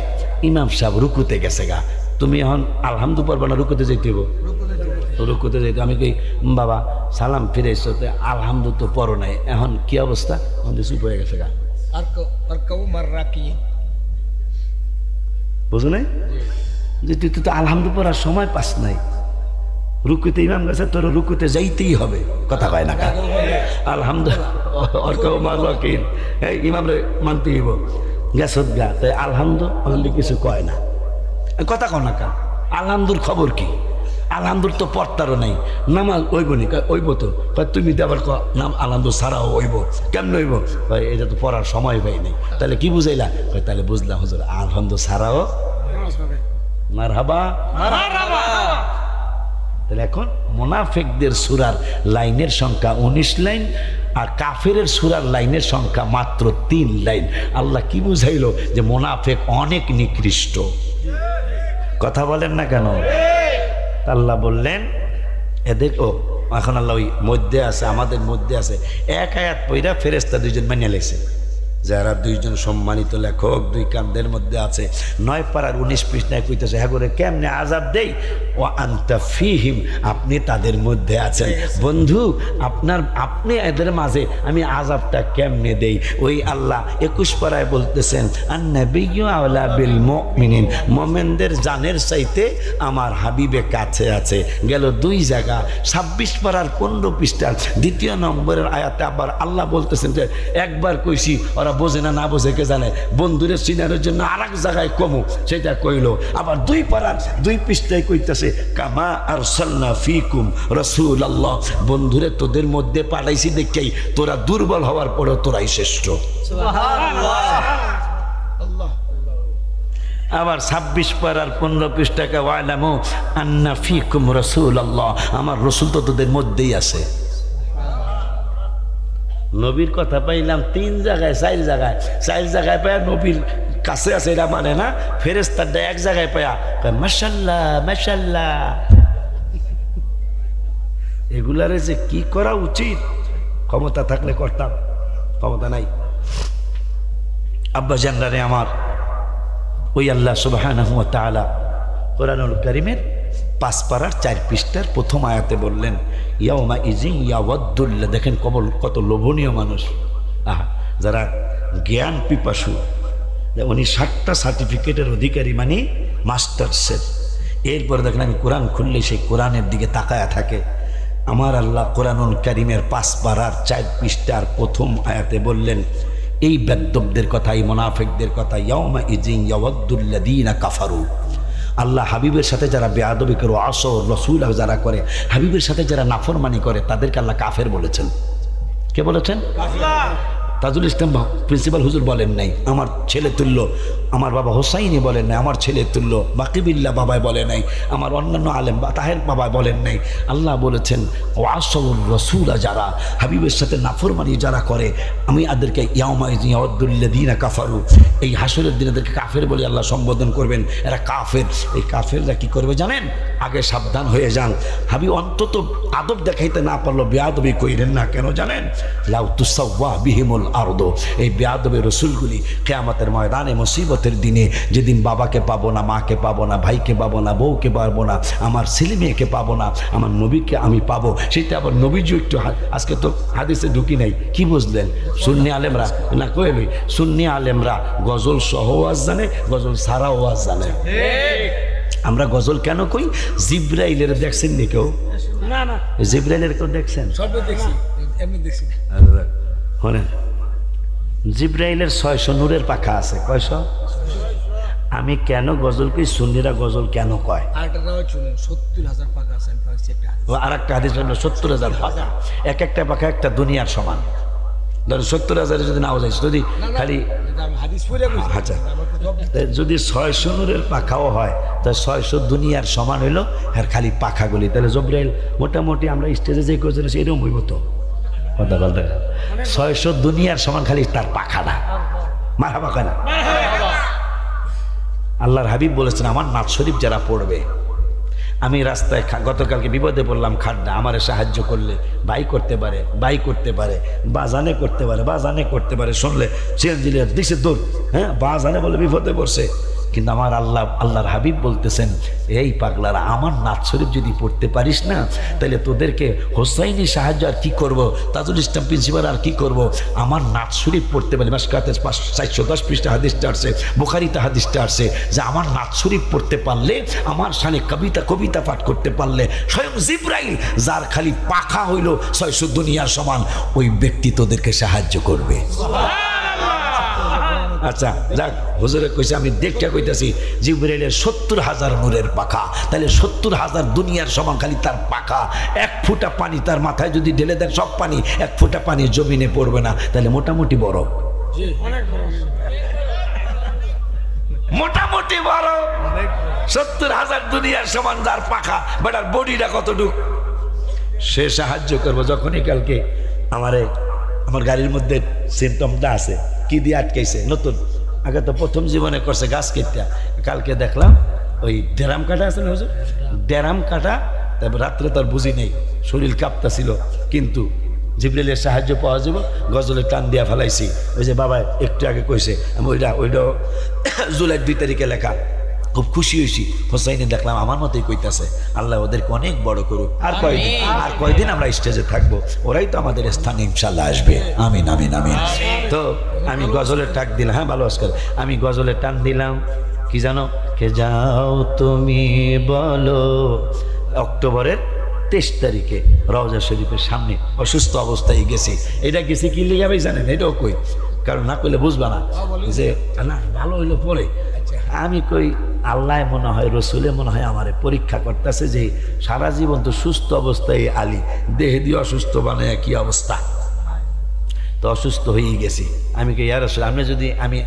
ইমাম সাহেব রুকুতে গেছে গা, তুমি এখন আলহামদু পড়বা না রুকুতে যাইতে হইব? রুকুতে যাইতে। আমি কই বাবা সালাম ফিরেছো, তো আলহামদু তো পড়ো নাই, এখন কি অবস্থা? চুপ হয়ে গেছে গা। বুঝো নাই যে তুই তো আলহামদু পড়ার সময় পাস নাই, রুকুতে ইমাম গেছে, তোর রুকুতে যাইতেই হবে, কথা কয় না কা। আলহামদুলিল্লাহ ইমাম মানতে হইব, গেছত গা, তাই আলহামদু কিছু কয় না, কথা কয় না কা। আলহামদুর খবর কি? আলহামদুর তো পড়তারও নাই, নামাজ ওইব নি? ওইব তো। তুমি আবার নাম আলহামদু ছাড়াও ওইব, কেমন হইব? এটা তো পড়ার সময় পাই নাই। তাহলে কি বুঝাইলা? তাহলে বুঝলাম হুজুর, আলহামদু ছাড়াও মারহাবা। তাহলে এখন মুনাফিকদের সূরার লাইনের সংখ্যা 19 লাইন, আর কাফেরের সূরার লাইনের সংখ্যা মাত্র 3 লাইন। আল্লাহ কি বুঝাইলো? যে মুনাফিক অনেক নিকৃষ্ট। কথা বলেন না কেন? আল্লাহ বললেন এদের, এখন আল্লাহ ওই মধ্যে আছে, আমাদের মধ্যে আছে। এক আয়াত পইরা ফেরেশতা 2জন মানিয়ে লেগছে, যারা 2জন সম্মানিত লেখক, 2 কান্দের মধ্যে আছে। 9 পারার 19 পৃষ্ঠায় কইতেছে, হ্যাঁ করে কেমনে আযাব দেই? ও আনতা ফীহিম, আপনি তাদের মধ্যে আছেন। বন্ধু, আপনি এদের মাঝে আমি আযাবটা কেমনে দেই? ওই আল্লাহ 21 পারায় বলতেছেন, আন-নাবিয়্যু আওলা বিল মুমিনিন, মুমিনদের জানের চাইতে আমার হাবিবে কাছে আছে। গেল 2 জায়গা। 26 পারার 15 পৃষ্ঠার 2 নম্বরের আয়াতে আবার আল্লাহ বলতেছেন যে একবার কইছি, ওরা বোঝে না, না বোঝে কে জানে, বন্ধুরে চিনানোর জন্য আর এক জায়গায় কমু, সেটা কইলো। আবার 2 পারার 2 পৃষ্ঠায় কইতেছে, কামা আরসালনা ফীকুম রাসূলুল্লাহ, বন্ধুরে তোদের মধ্যে পাঠাইছি দেখেই তোরা দুর্বল হওয়ার পরেও তোরাই শ্রেষ্ঠ। সুবহানাল্লাহ। আবার 26 পারার 15 পৃষ্ঠাকে, ওয়ালামু আন্না ফীকুম রাসূলুল্লাহ, আমার রাসূল তো তোদের মধ্যেই আছে। নবীর কথা পাইলাম 3 জায়গায়, 4 জায়গায় পায়া নবীর কাছে আছে এটা মানে না, ফেরেশতাটা 1 জায়গায় পায়া মাশাআল্লাহ মাশাআল্লাহ। এগুলারে যে কি করা উচিত, ক্ষমতা থাকলে করতাম, ক্ষমতা নাই। আব্বা জানরারে আমার, ওই আল্লাহ সুবহানাহু ওয়া তাআলা কোরআনুল কারীমের 5 পারার 4 পৃষ্ঠার প্রথম আয়াতে বললেন, ইয়াউমা ইজিন ইয়াওয়াদ্দুল্লাহ। দেখেন কত লোভনীয় মানুষ, যারা জ্ঞান পিপাসু। উনি 7টা সার্টিফিকেটের অধিকারী, মানে মাস্টার্সের। এরপরে দেখেন আমি কোরআন খুললে সেই কোরআনের দিকে তাকায়া থাকে। আমার আল্লাহ কোরআনুল কারীমের 5 পারার 4 পৃষ্ঠার প্রথম আয়াতে বললেন এই বেদ্যবদের কথা, এই মুনাফিকদের কথা, ইয়াউমা ইজিন ইয়াওয়াদ্দুল্লাযীনা কাফারু। আল্লাহ হাবিবের সাথে যারা বেয়াদবি করে, আসর রসুল যারা করে, হাবিবের সাথে যারা নাফরমানি করে, তাদেরকে আল্লাহ কাফের বলেছেন। কে বলেছেন? তাজুল ইসলাম প্রিন্সিপাল হুজুর বলেন নাই আমার ছেলে তুল্য, আমার বাবা হোসাইনি বলেন নাই আমার ছেলে তুল্য, বাকিবিল্লা বাবাই বলে নাই, আমার অন্যান্য আলেম বা তাহের বাবাই বলেন নাই। আল্লাহ বলেছেন ওয়াসউর রসুলা, যারা হাবিবের সাথে নাফরমানি যারা করে আমি এদেরকে ইয়াউমাইয়াউদ্দুল্লাযীনা কাফারু, এই হাসরের দিনে এদেরকে কাফের বলে আল্লাহ সম্বোধন করবেন। এরা কাফের। এই কাফেররা কি করবে জানেন? আগে সাবধান হয়ে যান। হাবিব অন্তত আদব দেখাইতে না পারলো বেয়াদবি কইরেন না। কেন জানেন? লাউ তুসাওয়া বিহিমুল আরদ, এই বেয়াদবের রসুলগুলি কিয়ামতের ময়দানে মুসিবতের দিনে, যেদিন বাবাকে পাবো না, মাকে পাবো না, ভাইকে পাবো না, বউকে পাবো না, আমার ছেলে মেয়েকে পাবো না, আমার নবীকে আমি পাবো, সেটা আবার নবীজি একটু আজকে তো হাদিসে ঢুকি নাই। কি বুঝলেন? সুন্নি আলেমরা না কইলই, সুন্নি আলেমরা গজল সহ ওয়াজ জানে, গজল ছাড়া ওয়াজ জানে। আমরা গজল কেন কই? জিব্রাইলের দেখছেন নি কেউ? না না, জিব্রাইলের কেউ দেখছেন? সব দেখছি, এমনি দেখছি। শোনেন, জিব্রাইলের 600 নূরের পাখা আছে। কয়শো? আমি কেন গজল কই, সুন্নিরা গজল কেন কয়? আর 70,000 পাকা আছে। আর একটা হাদিস হলো 70,000 পাখা, এক একটা পাখা একটা দুনিয়ার সমান। ধরো 70,000 যদি নাও যাইছে, যদি খালি আচ্ছা, যদি 600 নূরের পাখাও হয় তাহলে 600 দুনিয়ার সমান হইলো আর খালি পাখাগুলি। তাহলে জিব্রাইল মোটামুটি আমরা স্টেজে যে করেছিল সেরকম হইব তো। কথা বলতে 600 দুনিয়ার সমান খালি তার পাখাটা। মারহাবা কয় না? আল্লাহর হাবিব বলেছেন আমার নাত শরীফ যারা পড়বে, আমি রাস্তায় গতকালকে বিপদে পড়লাম, খাড্ডা, আমারে সাহায্য করলে ভাই করতে পারে, ভাই করতে পারে, বাজানে করতে পারে, বাজানে করতে পারে, শুনলে চেঞ্জিলের দিশে দূর, হ্যাঁ বাজানে বলে বিপদে পড়ছে। কিন্তু আমার আল্লাহর হাবিব বলতেছেন এই পাগলারা, আমার নাত শরীফ যদি পড়তে পারিস না তাহলে তোদেরকে হোসাইনি সাহায্য আর কি করব, তাজুল ইসলাম প্রিন্সিপাল আর কি করব, আমার নাত শরীফ পড়তে পারি। মাসকাতের 410 পৃষ্ঠা হাদিসটা আসছে, বুখারীতে হাদিসটা আসছে যে আমার নাত শরীফ পড়তে পারলে, আমার সামনে কবিতা পাঠ করতে পারলে, স্বয়ং জিব্রাইল যার খালি পাখা হইল 600 দুনিয়ার সমান, ওই ব্যক্তি তোদেরকে সাহায্য করবে। আচ্ছা যাক, হুজুরে কইছে আমি দেখতে কইতাছি জিব্রাইলের 70,000 নূরের পাখা, তাহলে 70,000 দুনিয়ার সমান খালি তার পাখা। 1 ফোঁটা পানি তার মাথায় যদি ঢেলে দেন, সব পানি 1 ফোঁটা পানি জমিনে পড়বে না, তাহলে মোটামুটি বড়, মোটামুটি বড়। 70,000 দুনিয়ার সমান যার পাখা, বেটার বডিটা কতটুক, সে সাহায্য করবো। যখনই কালকে আমার গাড়ির মধ্যে সিমটমটা আছে, কি দিয়ে আটকাইছে নতুন, আগে তো প্রথম জীবনে করছে গাছ কেটে, কালকে দেখলাম ওই ডেরাম কাটা আছে না হুজুর, ডেরাম কাটা। তারপর রাত্রে তার বুঝি নেই, শরীর কাঁপতাছিল, কিন্তু জিব্রাইলের সাহায্য পাওয়া যাব, গজলে টান দিয়া ফেলাইছি। ওই যে বাবা একটু আগে কইছে, আমি ওইটাও জুলাই 2 তারিখে লেখা, খুব খুশি হয়েছি। হোসাইনে দেখলাম আমার মতোই কইতাছে, আল্লাহ ওদেরকে অনেক বড় করুক। আর কয়দিন আমরা স্টেজে থাকবো, ওরাই তো আমাদের স্থানে ইনশাল্লাহ আসবে। আমিন আমিন আমিন। তো আমি গজলের টাক দিলাম, হ্যাঁ ভালো আজকাল আমি গজলের টান দিলাম, কি জানো, কে যাও তুমি বলো, অক্টোবরের 23 তারিখে রওজা শরীফের সামনে অসুস্থ অবস্থায় গেছি। এটা গেছি কি লিগা ভাই জানেন? এটাও কই, কারণ না কইলে বুঝবা না যে না ভালো হইলো পরে। আমি কই আল্লাহ মনে হয়, রসুলে মনে হয় আমারে পরীক্ষা করতেছে যে সারা জীবন তো সুস্থ অবস্থায় আলী, দেহে দিয়ে অসুস্থ বানায় কি অবস্থা। তো অসুস্থ হয়েই গেছি। আমি কি ইয়া রাসূল, আপনি যদি আমি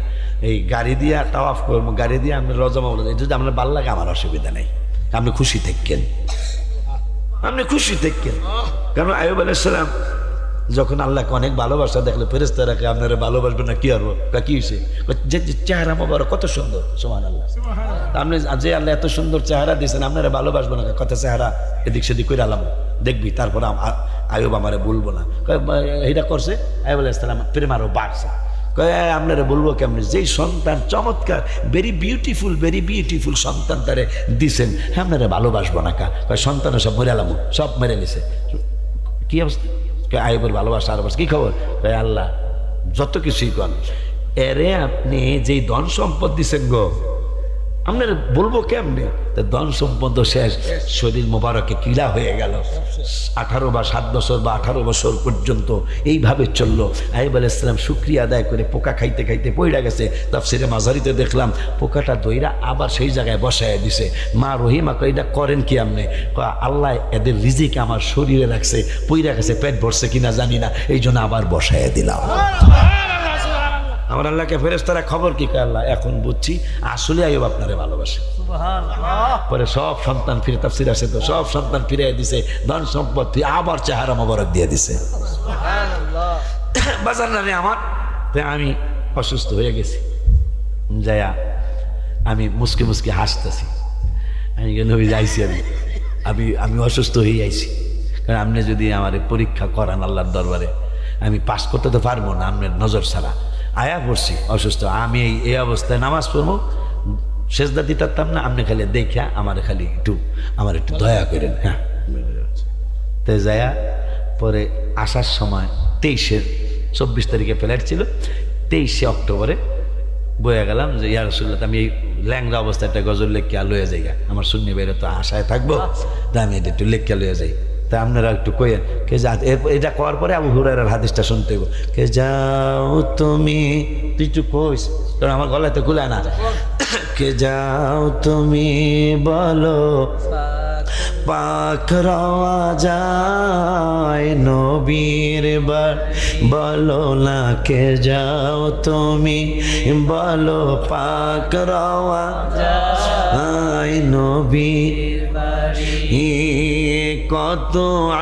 এই গাড়ি দিয়ে তাওয়াফ করবো, গাড়ি দিয়ে আমি রওজা মাওলা যদি আপনার ভালো লাগে আমার অসুবিধা নেই, আপনি খুশি থাকেন, আপনি খুশি থাকেন। কারণ আইয়ুব আলাইহিস সালাম যখন আল্লাহকে অনেক ভালোবাসা দেখলে ফেরেশতারাকে আপনারা ভালোবাসবে না, কি করবো, কি হয়েছে, যে চেহারা মোবারক কত সুন্দর, সুবহানাল্লাহ। আপনি যে আল্লাহ এত সুন্দর চেহারা দিয়েছেন, আপনারা ভালোবাসবো না, কত চেহারা এদিক সেদিক করে আলাম দেখবি, তারপর আইয়ুব আমারে বলবো না। এটা করছে আইয়ুব আলাইহিস সালাম, প্রেম আরো বাড়ছে। আপনারা বলবো কেমনি, যেই সন্তান চমৎকার, ভেরি বিউটিফুল সন্তান তারে দিছেন, হ্যাঁ আপনারা ভালোবাসবো না কা, সন্তানও সব মরে আলাম, সব মেরে নিছে। কি অবস্থা? আইয়ুবের ভালোবাসা আর কি খবর? আল্লাহ যত কিছুই কন, এরে আপনি যেই ধন সম্পদ দিছেন গো, আপনার বলবো কেমনে, ধন সম্পদ শেষ, শরীর মোবারকে কিলা হয়ে গেল। 18 বা 7 বছর বা 18 বছর পর্যন্ত এইভাবে চললো। আইয়ুব আলাইহিস সালাম শুকরিয়া আদায় করে পোকা খাইতে খাইতে পইড়া গেছে। তাফসিরে মাজারিতে দেখলাম পোকাটা দইরা আবার সেই জায়গায় বসায় দিছে। মা রহিমা কই এটা করেন কি আপনি? আল্লাহ এদের রিজিক আমার শরীরে রাখছে, পইড়া গেছে, পেট ভরছে কিনা জানি না, এই জন্য আবার বসায় দিলাম। আমার আল্লাহকে ফেরেশতারা খবর কি কয়? আল্লাহ এখন বুঝছি আসলে আইয়ুব আপনারে ভালোবাসে। পরে সব সন্তান ফিরে, তাফসীর আছে তো, সব সন্তান ফিরে দিছে, ধন সম্পত্তি, আবার চেহারা মোবারক দিয়ে দিছে। বাজার না রে আমার, আমি অসুস্থ হয়ে গেছি, যাইয়া আমি মুসকে মুসকে হাসতেছি। আমি নবী যাইছি, আমি অসুস্থ হয়ে আইছি, কারণ আপনি যদি আমার পরীক্ষা করান আল্লাহর দরবারে, আমি পাস করতে তো পারবো না আপনার নজর ছাড়া। আয়া পড়ছি অসুস্থ, আমি এই অবস্থায় নামাজ পড়বো, সেজদা দিতাম না, আপনি খালি দেখা আমার একটু দয়া করেন। হ্যাঁ, তো যায়া পরে আসার সময় 24 তারিখে ফ্লাইট ছিল, 23 অক্টোবরে বয়ে গেলাম যে ইয়া রাসূলুল্লাহ, আমি এই ল্যাংরা অবস্থায় একটা গজল লেখিয়া লইয়া যাই, আমার সুন্নি বাইরে তো আশায় থাকবো, তা আমি এটা একটু লেখিয়া লইয়া যাই। তা আপনারা একটু কইেন কে যা, এটা করার পরে আবু হুরায়রার হাদিসটা শুনতে হইব। কে যাও তুমি, তুই একটু কইস, কারণ আমার গলায় তো খুলায় না। কে যাও তুমি বলো পাক রওয়া যায় নবীর বার, বলো না কে যাও তুমি বলো পাক রওয়া যায় নবীর বাড়ি। কত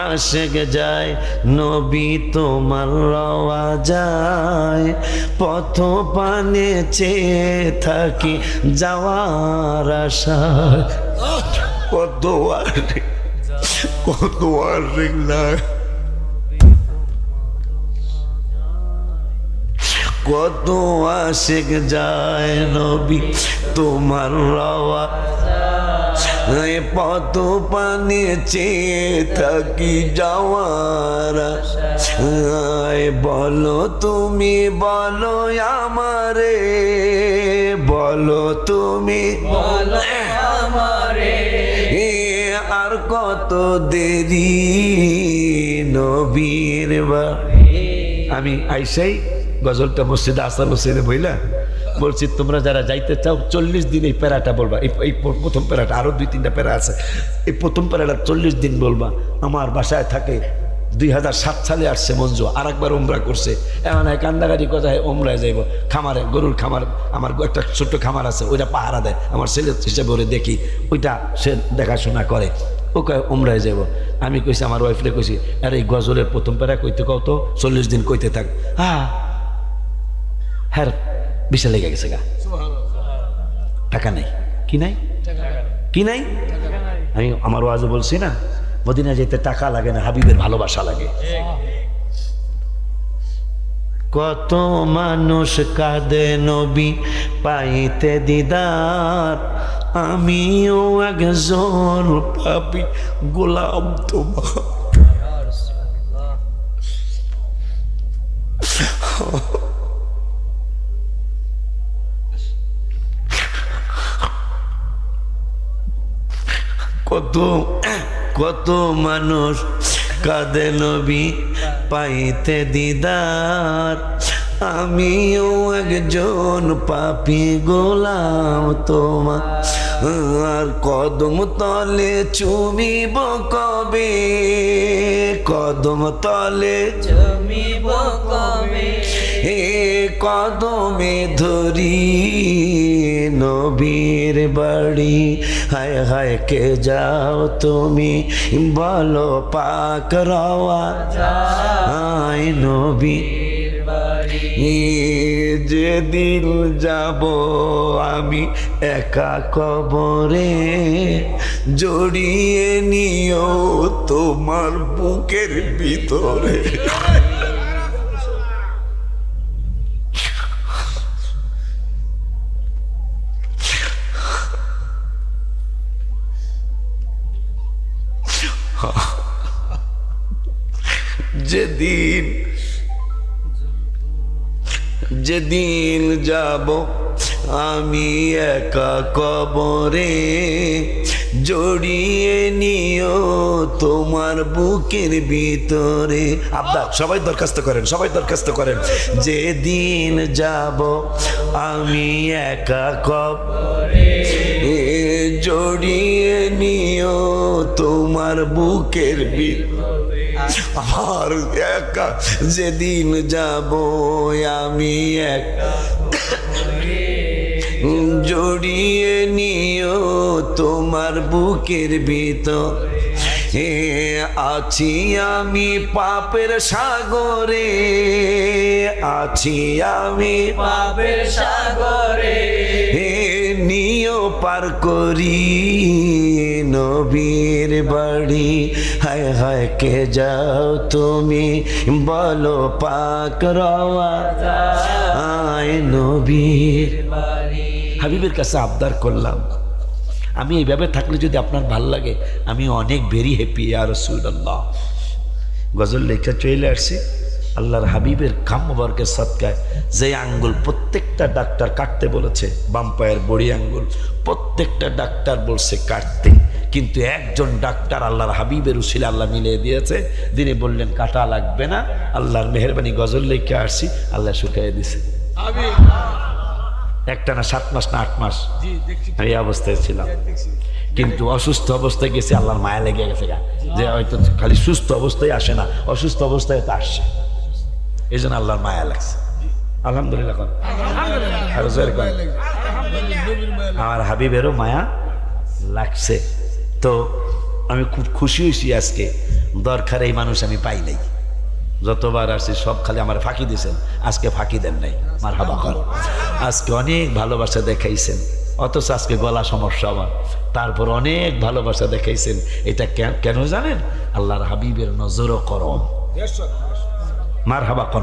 আশেক যায় নবী তোমার রওয়া যায়, পথ পানে চেয়ে থাকি যাওয়ার আশায়। কত আশেক যায় নবী তোমার রওয়া, পথ পানে চেয়ে থাকি যাওয়ার। বলো তুমি বলো আমারে, বলো তুমি বলো আমারে, আর কত দেরি নবীর বাড়ি। আমি আইসাই গজলটা মসজিদে আসার হোসেনে বইলা বলছি, তোমরা যারা যাইতে চাও 40 দিন এই প্যারাটা বলবা, এই প্রথম প্যারাটা, আরো 2-3টা প্যারা আছে, এই প্রথম প্যারাটা 40 দিন বলবা। আমার বাসায় থাকে, 2007 সালে আসছে মঞ্জু, আর একবার ওমরা করছে, এমন এক কান্দাগাড়ি কোথায় ওমরায় যাইব, খামারে গরুর খামার, আমার একটা ছোট্ট খামার আছে, ওইটা পাহারা দেয়, আমার ছেলে হিসেবে ওরে দেখি, ওইটা সে দেখাশোনা করে, ও কয় ওমরায় যাইব। আমি কইছি আমার ওয়াইফরে কইছি, আর এই গজলের প্রথম প্যারা কইতে কত 40 দিন কইতে থাক। হ্যাঁ বিশাল লেগে গেছে গা, টাকা নাই, কি নাই, কি নাই। আমি আমার ওয়াজে বলছি না, মদিনা যেতে টাকা লাগে না, হাবিবের ভালোবাসা লাগে। কত মানুষ কাঁদে নবী পাইতে দিদার, আমিও একজন পাপী গোলাম তোমার। কত মানুষ কাঁদে নবী পাইতে দিদার, আমিও একজন পাপী গোলাম তোমার। আর কদম তলে চুমিব কবে, কদম তলে জমিব কবে, এ কদমে ধরি নবীর বাড়ি। হায় হায় কে যাও তুমি বলো পাক রওয়া যায় নবীর বাড়ি। যেদিন যাব আমি একা কবরে, জড়িয়ে নিও তোমার বুকের ভিতরে। যেদিন যাব আমি একা কবরে, জড়িয়ে নিও তোমার বুকের ভিতরে। আব্দা সবাই দরখাস্ত করেন, সবাই দরখাস্ত করেন। যেদিন যাব আমি একা কবরে, জড়িয়ে নিও তোমার বুকের ভিতরে। আমার একা যেদিন যাব আমি একা জড়িয়ে নিও তোমার বুকের ভিতর হে আছি আমি পাপের সাগরে আছি আমি পাপের সাগরে হে নিও পার করি নবীর বাড়ি হায় হায় কে যাও তুমি বলো পাক রওয়া আয় নবীর বাড়ি হাবিবের কাছে আবদার করলাম আমি এইভাবে থাকলে যদি আপনার ভাল লাগে আমি অনেক ভেরি হ্যাপি ইয়া রাসূলুল্লাহ। গজল লেখা চলে আসছি আল্লাহর হাবিবের খাম মুবারকের সদকায় যে আঙ্গুল প্রত্যেকটা ডাক্তার কাটতে বলেছে বাম পায়ের বড়ি আঙ্গুল প্রত্যেকটা ডাক্তার বলছে কাটতে, কিন্তু একজন ডাক্তার আল্লাহর হাবিবের উসিলা আল্লাহ মিলিয়ে দিয়েছে, তিনি বললেন কাটা লাগবে না, আল্লাহর মেহেরবানি গজল লেখা আসছি আল্লাহ শুকিয়ে দিছে। আমিন। একটা না 7 মাস না 8 মাস জি দেখছি এই অবস্থায় ছিলাম, দেখছি। কিন্তু অসুস্থ অবস্থায় গেছে আল্লাহর মায়া লেগে গেছে গা, যে হয়তো খালি সুস্থ অবস্থায় আসে না অসুস্থ অবস্থায় তো আসছে, এই জন্য আল্লাহর মায়া লাগছে। আলহামদুলিল্লাহ কোন আরো জোরে কোন। আমার হাবিবেরও মায়া লাগছে, তো আমি খুব খুশি হয়েছি আজকে। দরকার এই মানুষ আমি পাই নাই, যতবার আসছি সব খালি আমার ফাঁকি দিয়েছেন, আজকে ফাঁকি দেন নাই। মারহাবা কর। আজকে অনেক ভালোবাসা দেখাইছেন, অথচ আজকে গলা সমস্যা আমার, তারপর অনেক ভালোবাসা দেখাইছেন। এটা কেন জানেন? আল্লাহর হাবিবের নজরও করম। মারহাবা কর।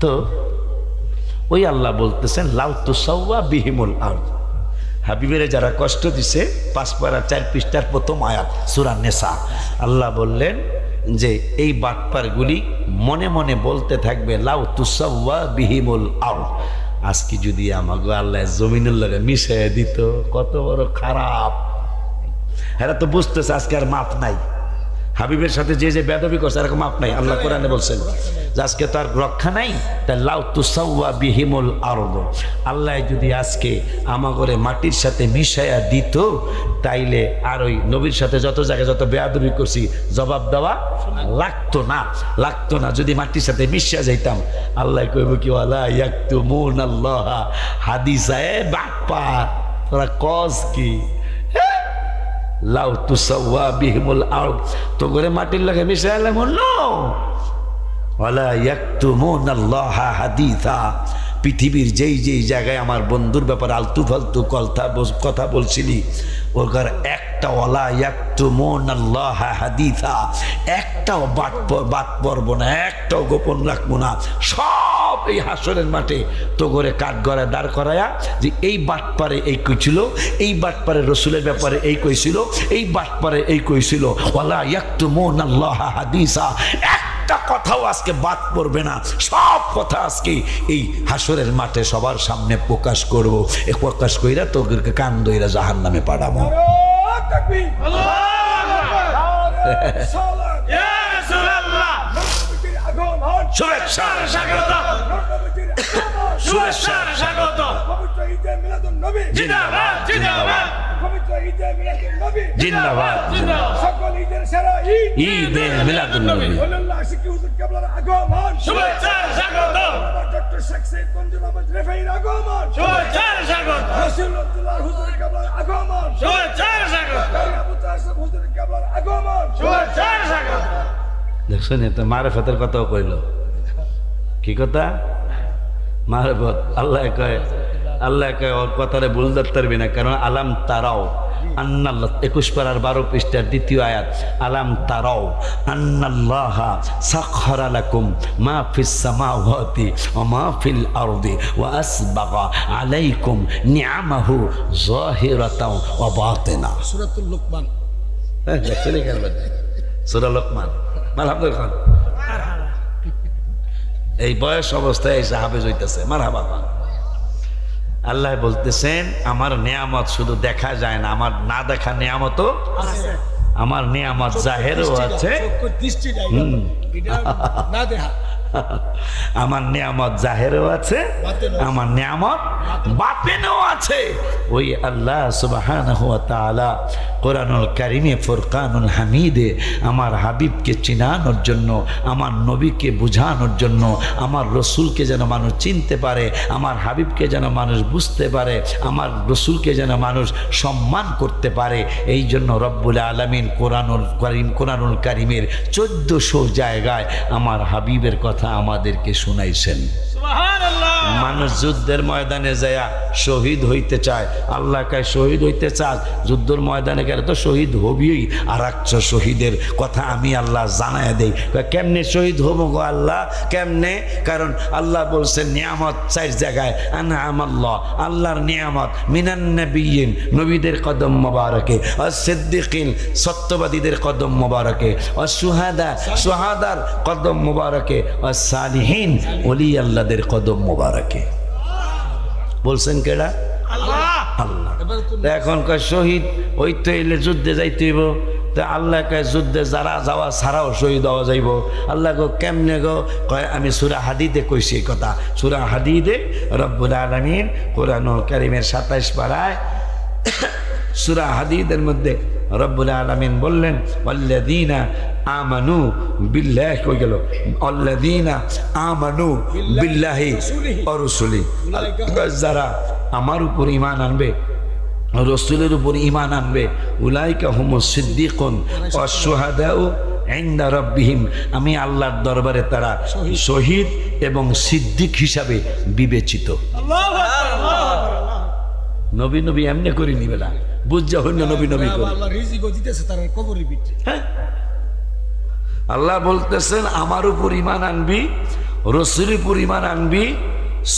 তো ওই আল্লাহ বলতেছেন লাউ তুসাওয়া বিহিমুল আরদ, হাবিবের যারা কষ্ট দিছে 5 পারা 4 পৃষ্ঠার প্রথম আয়াত সূরা নিসা। আল্লাহ বললেন যে এই বাটপারগুলি মনে মনে বলতে থাকবে লাউ তুসাওয়া বিহিমুল আরদ, আজকে যদি আমাকে আল্লাহ জমিনের লগে মিশিয়ে দিত কত বড় খারাপ। এরা তো বুঝতেছে আজকে আর মাপ নাই, হাবিবের সাথে যে যে বেদবি করছে এরকম মাপ নাই। আল্লাহ কোরআনে বলছেন যে আজকে তার রক্ষা নাই, তা লাউ তুসাওয়া বিহিমুল আরদ, আল্লাহ যদি আজকে আমাগরে মাটির সাথে মিশাইয়া দিত তাইলে আর ওই নবীর সাথে যত জায়গায় যত বেয়াদবি করছি জবাব দেওয়া লাগতো না। যদি মাটির সাথে মিশিয়া যাইতাম আল্লাহ কইব কি ওয়ালা ইয়াকতুমুনাল্লাহ হাদিসা, এ বাপ্পা তোরা কস কি লাউ তুসাওয়া বিহিমুল আরদ, তো করে মাটির লাগে মিশাইলে বললো ওয়ালা ইয়াকতুমুনাল্লাহ হাদিসা। পৃথিবীর যেই যেই জায়গায় আমার বন্ধুর ব্যাপারে আলতু ফালতু কথা বলছিলি ওর একটা ওয়ালা ইয়াকতুমুনাল্লাহ হাদিসা, একটাও বাদ পড়ব না, একটাও গোপন রাখবো না, সব এই হাসরের মাঠে তো করে কাঠগড়ায় দাঁড় করায়া যে এই বাটপারে এই কইছিল, এই বাটপারে রসুলের ব্যাপারে এই কইছিল, এই বাটপারে এই কইছিল, ওয়ালা ইয়াকতুমুনাল্লাহ হাদিসা, একটা কথাও আজকে বাদ পড়বে না, সব কথা আজকে এই হাসরের মাঠে সবার সামনে প্রকাশ করব। এ প্রকাশ কইরা তোদেরকে কান দইরা জাহান্নামে পাঠাবো। শুভেচ্ছা স্বাগত, শুভেচ্ছা স্বাগত, জিন্দাবাদ জিন্দাবাদ জিন্দাবাদ ঈদে মিলাদুন নবী। শুভেচ্ছা স্বাগত, ডক্টর শেখ সৈয়দ মঞ্জুর আহমদ রেফাইর আগমন। শুভেচ্ছা স্বাগত, রাসূলুল্লাহ হুজুরের কেবলার আগমন। শুভেচ্ছা স্বাগত, আবু তাসির হুজুরের কেবলার আগমন। শুভেচ্ছা স্বাগত। দেখছেন তো মারিফতের কথা কইল, কি কথা? মারিফত। আল্লাহ কয় ওর কথারে ভুল ধরতে পারবি না, কারণ আলাম তারাও আন্নাল্লাহ 21 পারার 12 পৃষ্ঠার দ্বিতীয় আয়াত, আলাম তারাও আন্নাল্লাহা সাখখারা লাকুম মা ফিস সামাওয়াতি ওয়া মা ফিল আরদি ওয়া আসবাগা আলাইকুম নিআমাহু যাহিরাতাও ওয়া বাতিনা। সূরাতুল লুকমান। দেখছেন কেন সূরা লুকমান। মারহাবা। এই বয়স অবস্থায় এসে হাফেজ হইতেছে। মারহাবা। আল্লাহ বলতেছেন আমার নিয়ামত শুধু দেখা যায় না, আমার না দেখা নিয়ামতও আছে, আমার নিয়ামত জাহেরও আছে। আমার নিয়ামত জাহেরও আছে, আমার নিয়ামত বাতেনও আছে। ওই আল্লাহ সুবহানাহু ওয়া তাআলা কোরআনুল কারীমে ফুরকানুল হামিদে আমার হাবিবকে চিনানোর জন্য, আমার নবীকে বুঝানোর জন্য, আমার রসুলকে যেন মানুষ চিনতে পারে, আমার হাবিবকে যেন মানুষ বুঝতে পারে, আমার রসুলকে যেন মানুষ সম্মান করতে পারে, এই জন্য রব্বুল আলামিন কোরআনুল কারীমের 1400 জায়গায় আমার হাবিবের কথা আমাদেরকে শুনাইছেন। মানুষ যুদ্ধের ময়দানে যায় শহীদ হইতে চায়, আল্লাহ কায় শহীদ হইতে চায়, যুদ্ধের ময়দানে গেলে তো শহীদ হবিই। আর একটা শহীদের কথা আমি আল্লাহ জানায় দেই। কেমনে শহীদ হব গো আল্লাহ, কেমনে? কারণ আল্লাহ বলছেন নিয়ামত 4 জায়গায়, আনআমাল্লাহ, আল্লাহর নিয়ামত, মিনান নবিয়্যিন, নবীদের কদম মোবারকে, সিদ্দিকিন, সত্যবাদীদের কদম মোবারকে, শুহাদা, শুহাদার কদম মোবারকে, সালিহিন, ওলি আল্লাহদের কদম মোবারকে। বলছেন কেডা? আল্লাহ। আল্লাহ। এখন কয় শহীদ হইতে হইলে যুদ্ধে যাইতে হইব, তা আল্লাহ কয় যুদ্ধে যারা যাওয়া ছাড়াও শহীদ হওয়া যাইব। আল্লাহ গো কেমনে গো? কয় আমি সূরা হাদীদে কইছি এই কথা। সূরা হাদীদে রব্বুল আলামিন কোরআনুল কারীমের 27 পারায় সূরা হাদীদের মধ্যে রব্বুল আলামিন বললেন ওয়াল্লাযীনা আমানু বিল্লাহি, কই গেল? আল্লাযীনা আমানু বিল্লাহি ওয়া রাসূলিহি, যারা আমার উপর ঈমান আনবে, রাসূলের উপর ঈমান আনবে, উলাইকা হুমুস সিদ্দিকুন ওয়াশ শুহাদাউ ইনদা রাব্বিহিম, আমি আল্লাহর দরবারে তারা শহীদ এবং সিদ্দিক হিসাবে বিবেচিত। আল্লাহু আকবার। নবী নবী এমনি করে নিবে না, বুঝা হইল নবী নবী করে। আল্লাহ রিজিকও দিতেছে তার কবরের ভিতরে। হ্যাঁ, আল্লাহ বলতেছেন আমার উপর ঈমান আনবি, রাসূলের উপর ঈমান আনবি,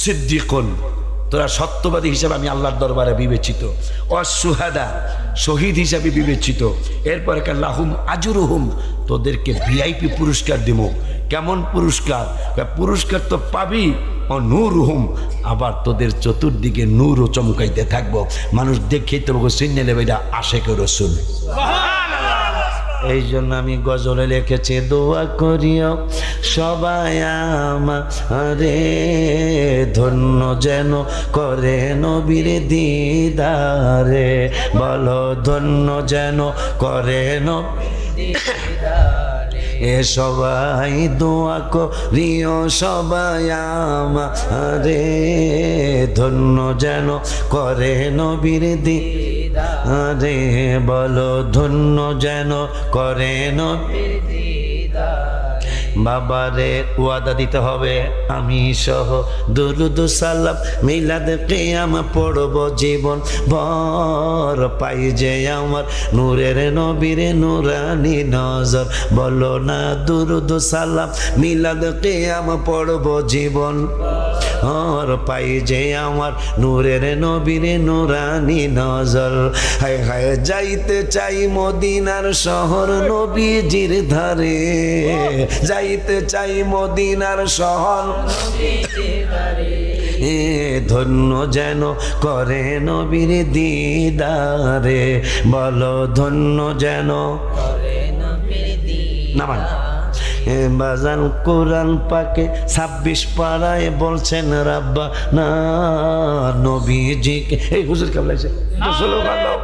সিদ্দিকুন, তোরা সত্যবাদী হিসাবে আমি আল্লাহর দরবারে বিবেচিত, অশুহাদা, শহীদ হিসাবে বিবেচিত। এরপরে লাহুম আজরুহুম, তোদেরকে ভিআইপি পুরস্কার দিব। কেমন পুরস্কার? পুরস্কার তো পাবি, ও নূরুহুম, আবার তোদের চতুর্দিকে নূরও চমকাইতে থাকবো, মানুষ দেখেই তো চিনে নেবে এটা আশেক রাসূল। এই জন্য আমি গজলে লিখেছি, দোয়া করিও সবাই আমারে, ধন্য যেন করে নবীর দিদারে, বলো ধন্য যেন করে নবীর দিদারে, এ সবাই দোয়া করিও সবাই আমারে, ধন্য যেন করে নবীর দিদারে, বলো ধন্য যেন করে নবীর দিদারে। বাবারে ওয়াদা দিতে হবে, আমি সহ দুরুদ সালাম মিলাদ কিয়াম পড়ব জীবন ভর, পাই যে আমার নূরের নবীর নূরানি নজর, বলো না দুরুদ সালাম মিলাদ কিয়াম পড়ব জীবন ভর, পাই যে আমার নূরের নবীর নূরানি নজর। হায় হায় যাইতে চাই মদিনার শহর নবীজির ধারে, যাইতে চাই মদিনার শহর নবীজির ধারে, ধন্য যেন করে নবীর দিদারে, বলো ধন্য যেন করে নবীর দিদারে। বাজান কোরআন পাকে 26 পারায় বলছেন রাব্বা না নবীজিকে। এই হুজুর কেমন লাগছে?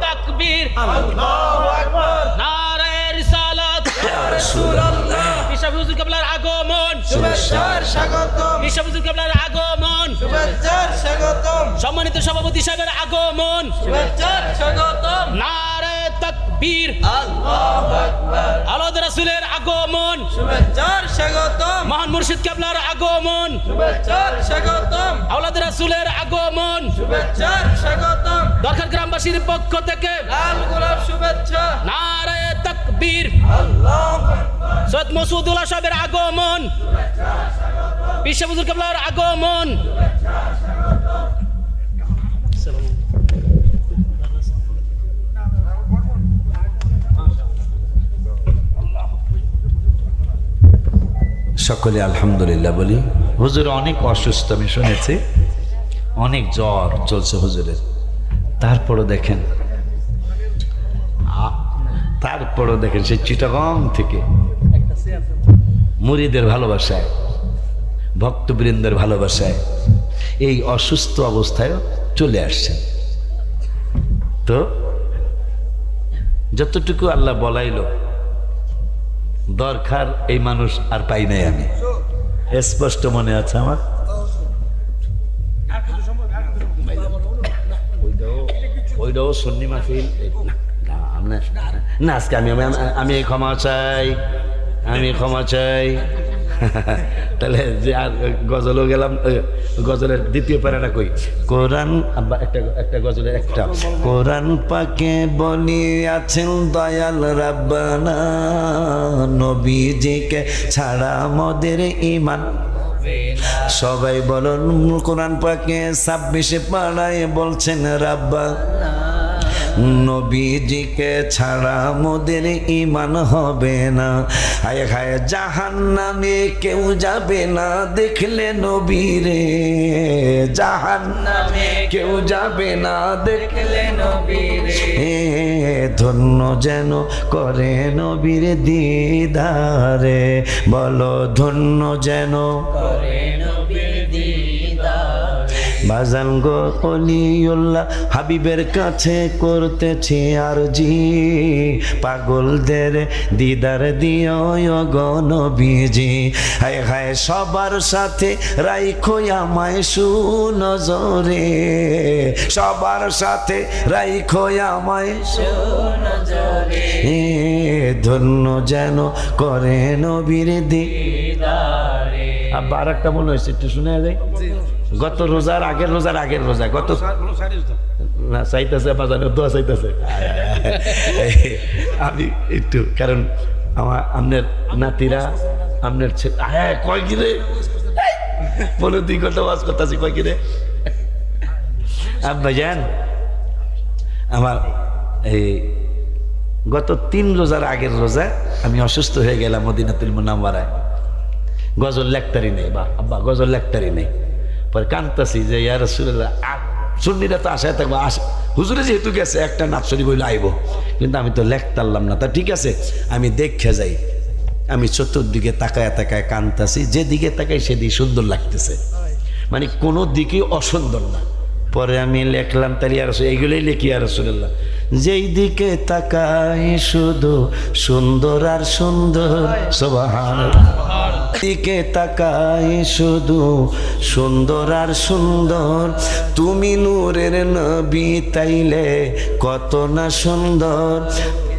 তাকবীর, আল্লাহু আকবার, নারে রিসালাত, ইয়া রাসূলুল্লাহ, বিশাল হুজুর কেবলার আগমন, শুভেচ্ছার স্বাগতম, বিশাল হুজুর কেবলার আগমন, শুভেচ্ছার স্বাগতম, সম্মানিত সভাপতি সাহেবের আগমন, শুভেচ্ছার স্বাগতম, নারে তাকবীর, আল্লাহু আকবার, আওলাদ রাসূলের আগমন, শুভেচ্ছার স্বাগতম, মহান মুর্শিদ কেবলার আগমন, শুভেচ্ছার স্বাগতম, আওলাদ রাসূলের আগমন, শুভেচ্ছার স্বাগতম, দরকার গ্রামবাসীর পক্ষ থেকে লাল গোলাপ শুভেচ্ছা, নারে তাকবীর, আল্লাহু আকবার, সৈয়দ মসউদুল্লাহ সাহেবের আগমন, শুভেচ্ছার স্বাগতম, বিশ্ব হুজুর কেবলার আগমন, শুভেচ্ছার স্বাগতম। সকলে আলহামদুলিল্লাহ বলি। হুজুর অনেক অসুস্থ, আমি শুনেছি, অনেক জ্বর চলছে হুজুরের। তারপরও দেখেন সেই চিটাগং থেকে মুরিদের ভালোবাসায় ভক্তবৃন্দের ভালোবাসায় এই অসুস্থ অবস্থায় চলে আসছেন। তো যতটুকু আল্লাহ বলাইল দরকার এই মানুষ আর পাই নাই, আমি স্পষ্ট মনে আছে আমার। ওইটাও সন্নি মাহফিল না, আজকে আমি ক্ষমা চাই, আমি ক্ষমা চাই। তাহলে যে আর গজলও গেলাম, গজলের দ্বিতীয় প্যারাটা কই, কোরআন একটা গজলের একটা, কোরআন পাকে বলিয়াছেন দয়াল রাব্বানা, নবীজিকে ছাড়া মোদের ঈমান। সবাই বলুন, কোরআন পাকে 26 পাড়ায় বলছেন রাব্বানা, নবীজিকে ছাড়া মোদের ঈমান হবে না। হায় হায় জাহান্নামে কেউ যাবে না দেখলে নবীরে, জাহান্নামে কেউ যাবে না দেখলে নবীরে, ধন্য যেন করে নবীর দিদারে, বলো ধন্য যেন করে নবীর দিদারে। বাজান গো অলিউল্লাহ হাবিবের কাছে করতেছি আরজি, পাগলদের দিদার দিও গো নবীজি। হায় হায় সবার সাথে রাইখো আমায় সুনজরে, সবার সাথে রাইখো আমায় সুনজরে, ধন্য যেন করে নবীর দিদারে। আব্বা আর একটা মনে হয়েছে, একটু শুনে যাই। গত রোজার আগের রোজা গত না চাইতেছে বাজারে দোয়া চাইতেছে। আমি একটু, কারণ আপনার নাতিরা আপনার কয় কিরে বলে 2 ঘন্টা ওয়াজ করতেছি, কয় কিরে আব্বা জান আমার এই গত 3 রোজার আগের রোজা আমি অসুস্থ হয়ে গেলাম মদিনাতুল মুনাওয়ারায়। গজল লেখতারি নেই বা আব্বা, গজল লেখতারি নেই। পরে কাঁদতাছি যে ইয়া রাসূলুল্লাহ, সুন্নিরা তো আশায় থাকবো, হুজুরে যেহেতু গেছে একটা নাচরি বইলে আইব, কিন্তু আমি তো লেখতারলাম না। তা ঠিক আছে আমি দেখে যাই। আমি চতুর্দিকে তাকায় তাকায় কাঁদতাছি, যেদিকে তাকাই সেদিকে সুন্দর লাগতেছে, মানে কোনো দিকেই অসুন্দর না। পরে আমি লেখলাম তাহলে ইয়া রাসূল, এইগুলোই লিখি ইয়া রাসূলুল্লাহ, যেই দিকে তাকাই শুধু সুন্দর আর সুন্দর, সুবহানাল্লাহ, দিকে তাকাই শুধু সুন্দর আর সুন্দর, তুমি নূরের নবী তাইলে কত না সুন্দর,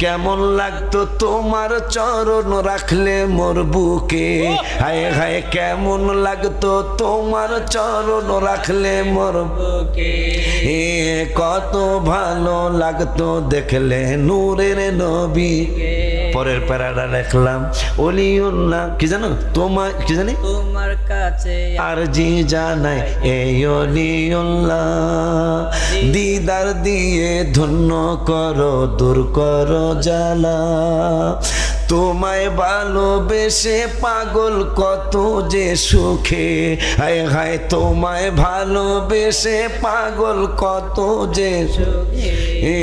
কেমন লাগতো তোমার চরণ রাখলে মোর বুকে, হায় হায় কেমন লাগতো তোমার চরণ রাখলে মোর বুকে, কত ভালো লাগতো দেখলে নূরের নবী। পরের প্যারাটা লিখলাম, ওলিউল্লাহ কি জানো তোমার, কি জানি তোমার কাছে আরজি জানাই এই ওলিউল্লাহ, দিদার দিয়ে ধন্য করো দূর করো জ্বালা, তোমায় ভালোবেসে পাগল কত যে সুখে, হায় হায় তোমায় ভালোবেসে পাগল কত যে সুখে,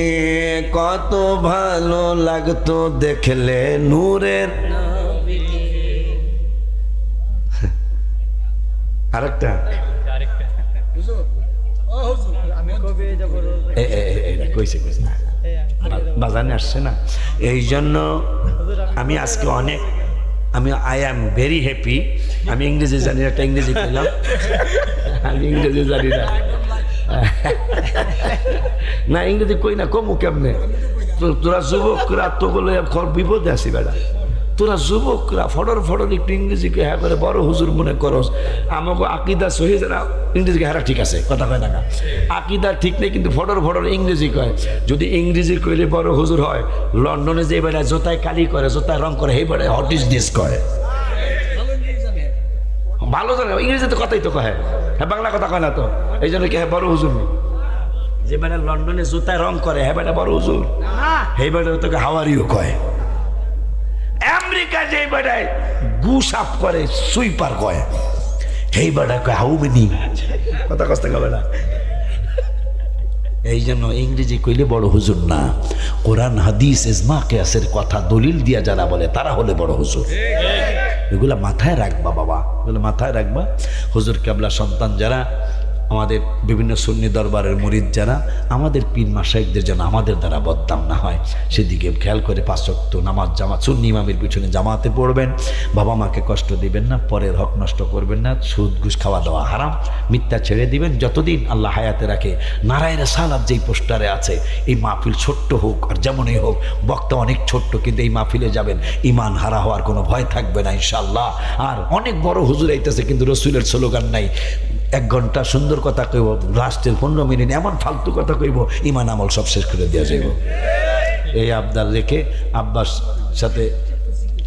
কত ভালো লাগতো দেখলে নূরের। আরেকটা কইছে বাজানে আসছে না, এই জন্য আমি আজকে অনেক, আই এম ভেরি হ্যাপি। আমি ইংরেজি জানি না, একটা ইংরেজি পেলাম, আমি ইংরেজি জানি না, না ইংরেজি কই না কমু কেমনে, তোরা যুবকরা তো বলে বিপদে আসি বেড়া, তোরা যুবকরা ফটর ফটর একটু ইংরেজিকে হ্যাঁ করে বড় হুজুর মনে করস, আমাকে আকিদা সহি যারা ইংরেজিকে হ্যাঁ ঠিক আছে, কথা কয় না, আকিদা ঠিক নেই কিন্তু ফটর ফটর ইংরেজি কয়। যদি ইংরেজি কইলে বড় হুজুর হয়, লন্ডনে যে বেড়ায় জোতায় কালি করে, জোতায় রং করে, এই বেড়ায় হোয়াট ইজ দিস কয়, ভালো জানে ইংরেজিতে কথাই তো কয়, হ্যাঁ বাংলা কথা কয় না তো, এই জন্য কি হ্যাঁ বড় হুজুর নেই। যে বেড়া লন্ডনে জোতায় রং করে, হ্যাঁ বেড়া বড় হুজুর, এই বেড়া তোকে হাওয়ারিও কয়। আমেরিকা যে বেড়ায় গু সাফ করে সুইপার কয়, এই বেড়া কয় হাউ মেনি, কথা কষ্ট কবে না। এই জন্য ইংরেজি কইলে বড় হুজুর না, কোরআন হাদিস ইজমা কিয়াসের কথা দলিল দিয়া যারা বলে তারা হলে বড় হুজুর। এগুলো মাথায় রাখবা বাবা, এগুলো মাথায় রাখবা। হুজুর কেবলা সন্তান যারা, আমাদের বিভিন্ন সুন্নি দরবারের মুরিদ যারা, আমাদের পীর মাশায়েখদের যেন আমাদের দ্বারা বদনাম না হয় সেদিকে খেয়াল করে 5 ওয়াক্ত নামাজ জামাত সুন্নি ইমামের পিছনে জামাতে পড়বেন। বাবা মাকে কষ্ট দিবেন না, পরের হক নষ্ট করবেন না, সুদ ঘুষ খাওয়া দাওয়া হারাম, মিথ্যা ছেড়ে দিবেন যতদিন আল্লাহ হায়াতে রাখে। নারায়ে রিসালাত যেই পোস্টারে আছে, এই মাহফিল ছোট্ট হোক আর যেমনই হোক, বক্তা অনেক ছোট্ট, কিন্তু এই মাহফিলে যাবেন ইমান হারা হওয়ার কোনো ভয় থাকবে না ইনশাআল্লাহ। আর অনেক বড় হুজুর আইতেছে কিন্তু রসুলের স্লোগান নাই। 1 ঘন্টা সুন্দর কথা কইব, লাস্টের 15 মিনিট এমন ফালতু কথা কইব, ইমান আমল সব শেষ করে দেওয়া যাইব। এই আবদার রেখে আব্বার সাথে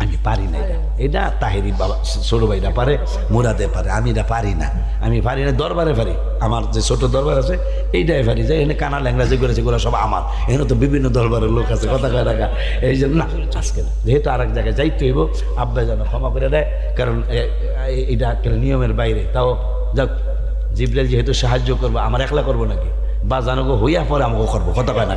আমি পারি না, এটা তাহেরি বাবা ছোট ভাইরা পারে, মুরাদে পারে, আমি এটা পারি না। আমি পারি না, দরবারে পারি, আমার যে ছোট দরবার আছে এইটাই পারি, যে এখানে কানা ল্যাংরা যেগুলো সেগুলো সব আমার। এখানে তো বিভিন্ন দরবারের লোক আছে, কথা কয় রাখা, এই জন্য না আজকে না, যেহেতু আর এক জায়গায় যাইতে হইব, আব্বা যেন ক্ষমা করে দেয়, কারণ এটা নিয়মের বাইরে। তাও যাক, জিবরাইল যেহেতু সাহায্য করবো, আমার একলা করবো নাকি, বা জানগো হইয়া পরে আমাকে করবো, কথা কয় না।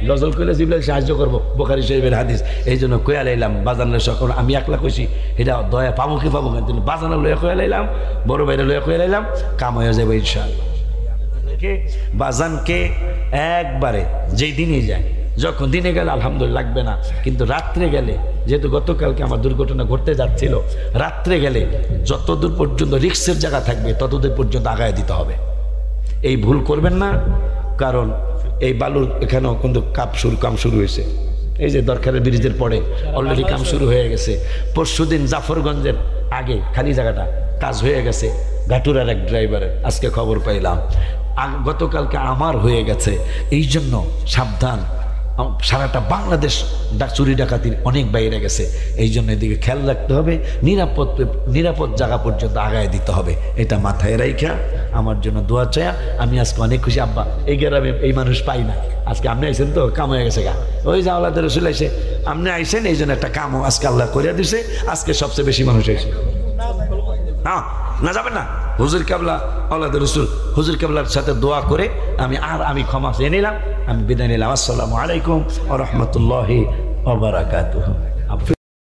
গজল কইলে জিবরাইল সাহায্য করবো, বুখারী শরীফের হাদিস। এই জন্য কইয়া লাইলাম বাজানের সকল, আমি একলা কইছি এটা দয়া পাবো কি পাবো না, কিন্তু বাজানো লইয়া কইয়া লাইলাম, বড় বাইরে লইয়া কইয়া লাইলাম, কাম হয়ে যাবে ইনশাআল্লাহ। বাজানকে একবারে যেই দিনই যায়, যখন দিনে গেলে আলহামদুলিল্লাহ লাগবে না, কিন্তু রাত্রে গেলে, যেহেতু গতকালকে আমার দুর্ঘটনা ঘটতে যাচ্ছিল, রাত্রে গেলে যতদূর পর্যন্ত রিক্সের জায়গা থাকবে ততদূর পর্যন্ত আগায় দিতে হবে। এই ভুল করবেন না, কারণ এই বালুর এখানেও কিন্তু কাম শুরু হয়েছে। এই যে দরকারের ব্রিজের পরে অলরেডি কাম শুরু হয়ে গেছে। পরশুদিন জাফরগঞ্জের আগে খালি জায়গাটা কাজ হয়ে গেছে, ঘাটুরার এক ড্রাইভারের, আজকে খবর পাইলাম। গতকালকে আমার হয়ে গেছে। এই জন্য সাবধান, সারাটা বাংলাদেশ চুরি ডাকাতির অনেক বাইরে গেছে। এই জন্য এদিকে খেয়াল রাখতে হবে, নিরাপদ জায়গা পর্যন্ত আগায় দিতে হবে। এটা মাথায় রাইখা আমার জন্য দোয়া চায়া আমি আজকে অনেক খুশি। আব্বা, এই গ্রামে এই মানুষ পাই না, আজকে আপনি আইসেন তো, কাম হয়ে গেছে গা, ওই যে আল্লাহ রসুল আইসে, আপনি আইসেন, এই জন্য একটা কামও আজকে আল্লাহ করিয়া দিছে। আজকে সবচেয়ে বেশি মানুষ আইসে। হ্যাঁ, না যাবেন না, হুজুর কেবলা আল্লাহ রসুল হুজুর কেবলার সাথে দোয়া করে আমি ক্ষমা চেয়ে নিলাম, আমি বিদায় নিলাম। আসসালামু আলাইকুম ওয়া রাহমাতুল্লাহি ওয়া বারাকাতুহু।